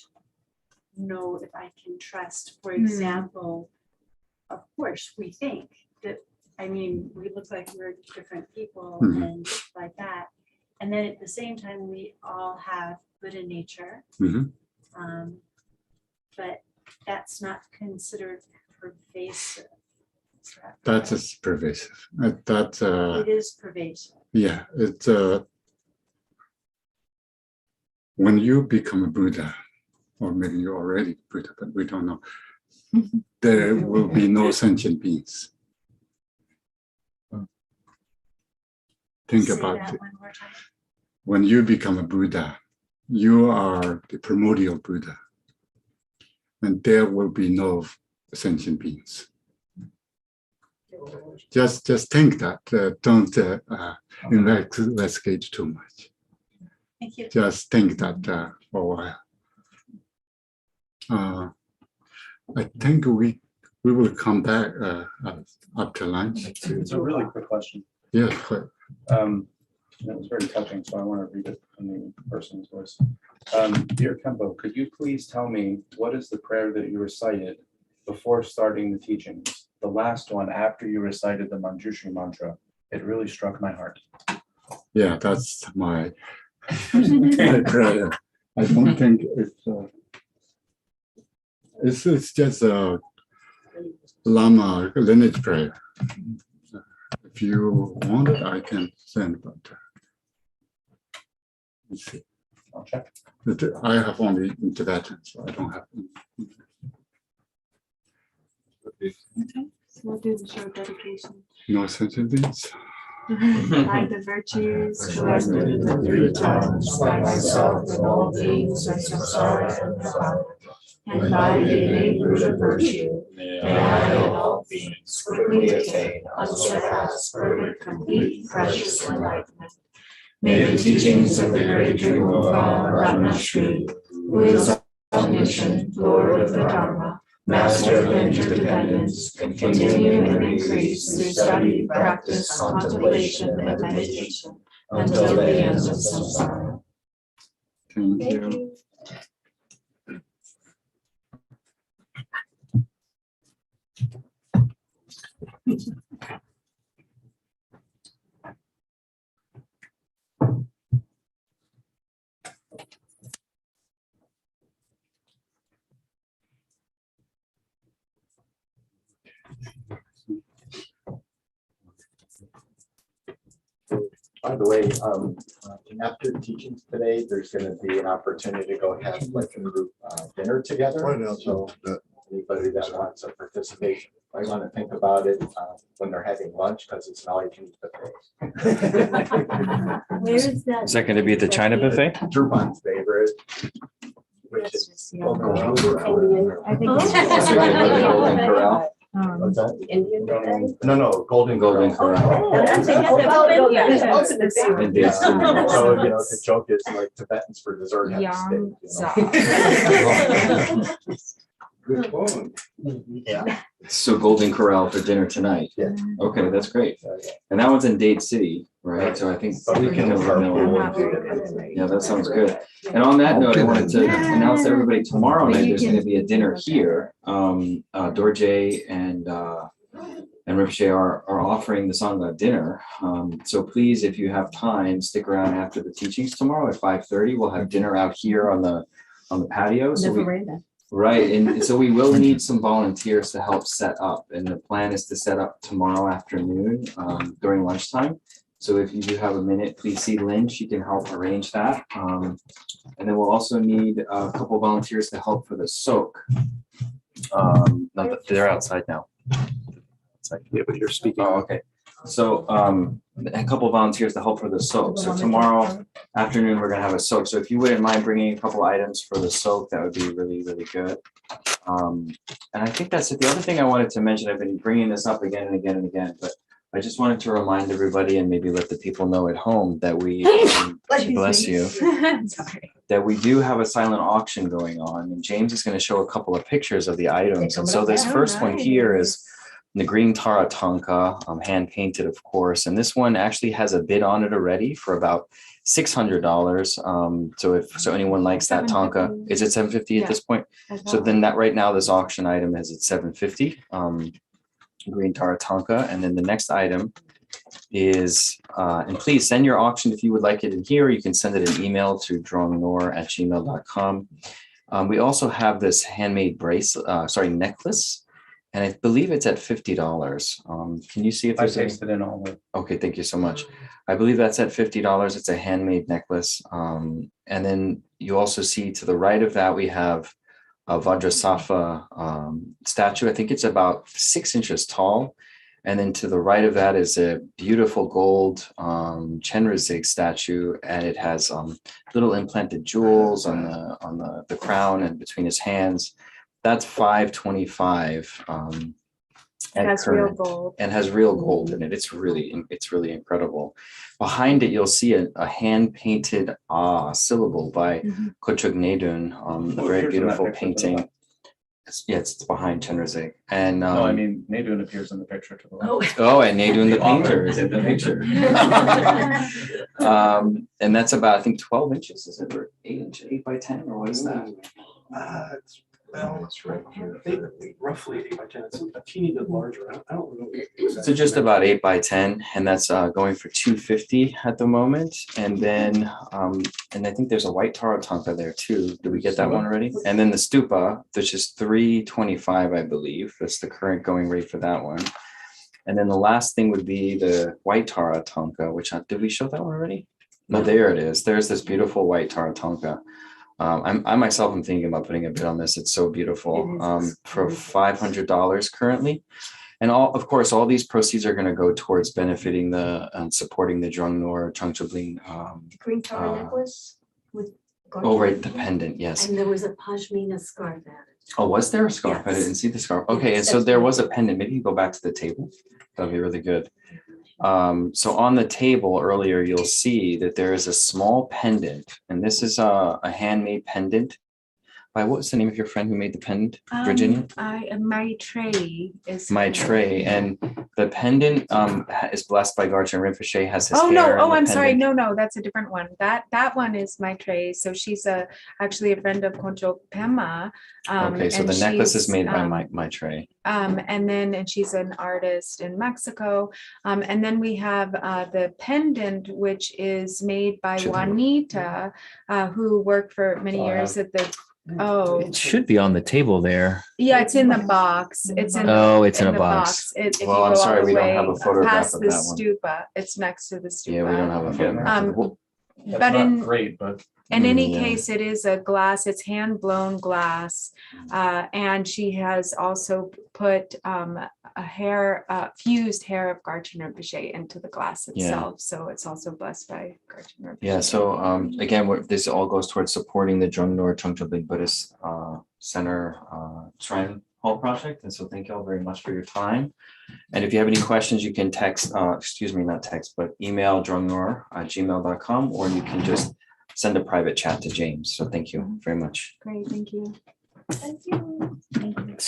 know if I can trust. For example, of course, we think that, I mean, we look like we're different people and like that. And then at the same time, we all have Buddha nature. But that's not considered pervasive. That is pervasive. It is pervasive. Yeah, it's when you become a Buddha, or maybe you're already Buddha, but we don't know, there will be no sentient beings. Think Say about that it. one more time. When you become a Buddha, you are the primordial Buddha, and there will be no sentient beings. Just think that. Don't investigate too much. Thank you. Just think that for a while. I think we will come back after lunch. It's a really quick question. Yes, but It was very touching, so I want to read it in the person's voice. Dear Kempo, could you please tell me what is the prayer that you recited before starting the teachings? The last one after you recited the Manjushri mantra. It really struck my heart. yeah, that's my prayer. I don't think it's just a Lama lineage prayer. If you want it, I can send, but let's see. I'll check. I have only in Tibetan, so I don't have. So we'll do the short dedication. No sentences. By the virtues collected the 3 times by myself and all beings and samsara and Nirvana, and by the innate root of virtue, may I and all beings quickly attain unsurpassed, perfect, complete, precious enlightenment. May the teachings of the great Drong Ratna Shri, who is omniscient, Lord of the Dharma, Master of interdependence, continue and increase through study, practice, contemplation, and meditation until the end of samsara. Thank you. By the way, after the teachings today, there's going to be an opportunity to go have like a group dinner together. So anybody that wants a participation, I want to think about it when they're having lunch, because it's an all-you-can-eat buffet. Where is that? Is that going to be at the China buffet? Drupal's favorite, which That's is just, yeah. I think It's like a little Golden Corral. what's that? Indian buffet? No, Golden Golden Corral. Corral. And Yeah. dates too. So, the joke is like Tibetans for dessert have steak. Good point. Yeah. So Golden Corral for dinner tonight. Yeah. Okay, that's great. And that one's in Dade City, right? So I think But we can yeah, that sounds good. And on that note, I wanted to announce to everybody tomorrow night, there's going to be a dinner here. Dorje and Rinpoche are offering the Sangha dinner. So please, if you have time, stick around after the teachings tomorrow at 5:30. We'll have dinner out here on the patio. So Right, and so we will need some volunteers to help set up, and the plan is to set up tomorrow afternoon during lunchtime. So if you do have a minute, please see Lynn, she can help arrange that. And then we'll also need a couple volunteers to help for the soak. No, they're outside now. Yeah, but you're speaking. Oh, okay. So a couple volunteers to help for the soak. So tomorrow afternoon, we're gonna have a soak. So if you wouldn't mind bringing a couple items for the soak, that would be really, really good. And I think that's it. The other thing I wanted to mention, I've been bringing this up again and again and again, but I just wanted to remind everybody and maybe let the people know at home that we, bless you, Sorry. that we do have a silent auction going on. And James is gonna show a couple of pictures of the items. And so this first one here is the green Tara Tonka, hand painted, of course. And this one actually has a bid on it already for about $600. So anyone likes that Tonka, is it $750 at this point? So then that right now, this auction item is at $750, green Tara Tonka. And then the next item is, and please send your auction if you would like it in here. You can send it an email to drongnor@gmail.com. We also have this handmade necklace. And I believe it's at $50. Can you see if I there's any? pasted in all the. Okay, thank you so much. I believe that's at $50. It's a handmade necklace. And then you also see to the right of that, we have a Vajrasattva statue. I think it's about 6 inches tall. And then to the right of that is a beautiful gold Chenrezig statue. And it has little implanted jewels on the crown and between his hands. That's $525. It has real gold. And has real gold in it. It's really incredible. Behind it, you'll see a hand painted syllable by Kochuk Nedun, a very beautiful painting. It's behind Chenrezig. And No, I mean, Nedun appears in the picture to the left. oh, and Nedun the painter is in the picture. And that's about, I think, 12 inches. Is it 8 inches, 8 by 10, or what is that? It's right here. Roughly 8 by 10. It's a teeny bit larger. I don't know. So just about 8 by 10, and that's going for $250 at the moment. And then, and I think there's a white Tara Tonka there too. Did we get that one already? And then the Stupa, which is $325, I believe. That's the current going rate for that one. And then the last thing would be the white Tara Tonka, which did we show that one already? No, there it is. There's this beautiful white Tara Tonka. I myself am thinking about putting a bid on this. It's so beautiful, for $500 currently. And of course, all these proceeds are going to go towards benefiting and supporting the Drong Ngur Jangchubling. Green Tara necklace with. Oh, right, the pendant, yes. And there was a pashmina scarf at it. Oh, was there a scarf? I didn't see the scarf. Okay, and so there was a pendant. Maybe you go back to the table. That'd be really good. So on the table earlier, you'll see that there is a small pendant, and this is a handmade pendant by, what was the name of your friend who made the pendant, Virginia? My tray is. My tray, and the pendant is blessed by Garchen Rinpoche, has his Oh, hair. no, I'm sorry. No, that's a different one. That one is my tray. So she's actually a friend of Koncho Pema. Okay, so the necklace is made by my tray. And she's an artist in Mexico. And then we have the pendant, which is made by Juanita, who worked for many years at the. Oh, It should be on the table there. yeah, it's in the box. It's in. It's in a the box. If you Well, I'm go all sorry, the we don't way have a photograph past of the that one. stupa. It's next to the stupa. Yeah, we don't have a photograph. But in Great, but. in any Yeah. case, it is a glass. It's hand blown glass, and she has also put fused hair of Garchen Rinpoche into the glass itself. So it's also blessed by Garchen Rinpoche. Yeah, so again, this all goes towards supporting the Drong Ngur Jangchubling Buddhist Center Shrine Hall project. And so thank you all very much for your time. And if you have any questions, you can email drongnor@gmail.com, or you can just send a private chat to James. So thank you very much. Great, thank you. Thank you.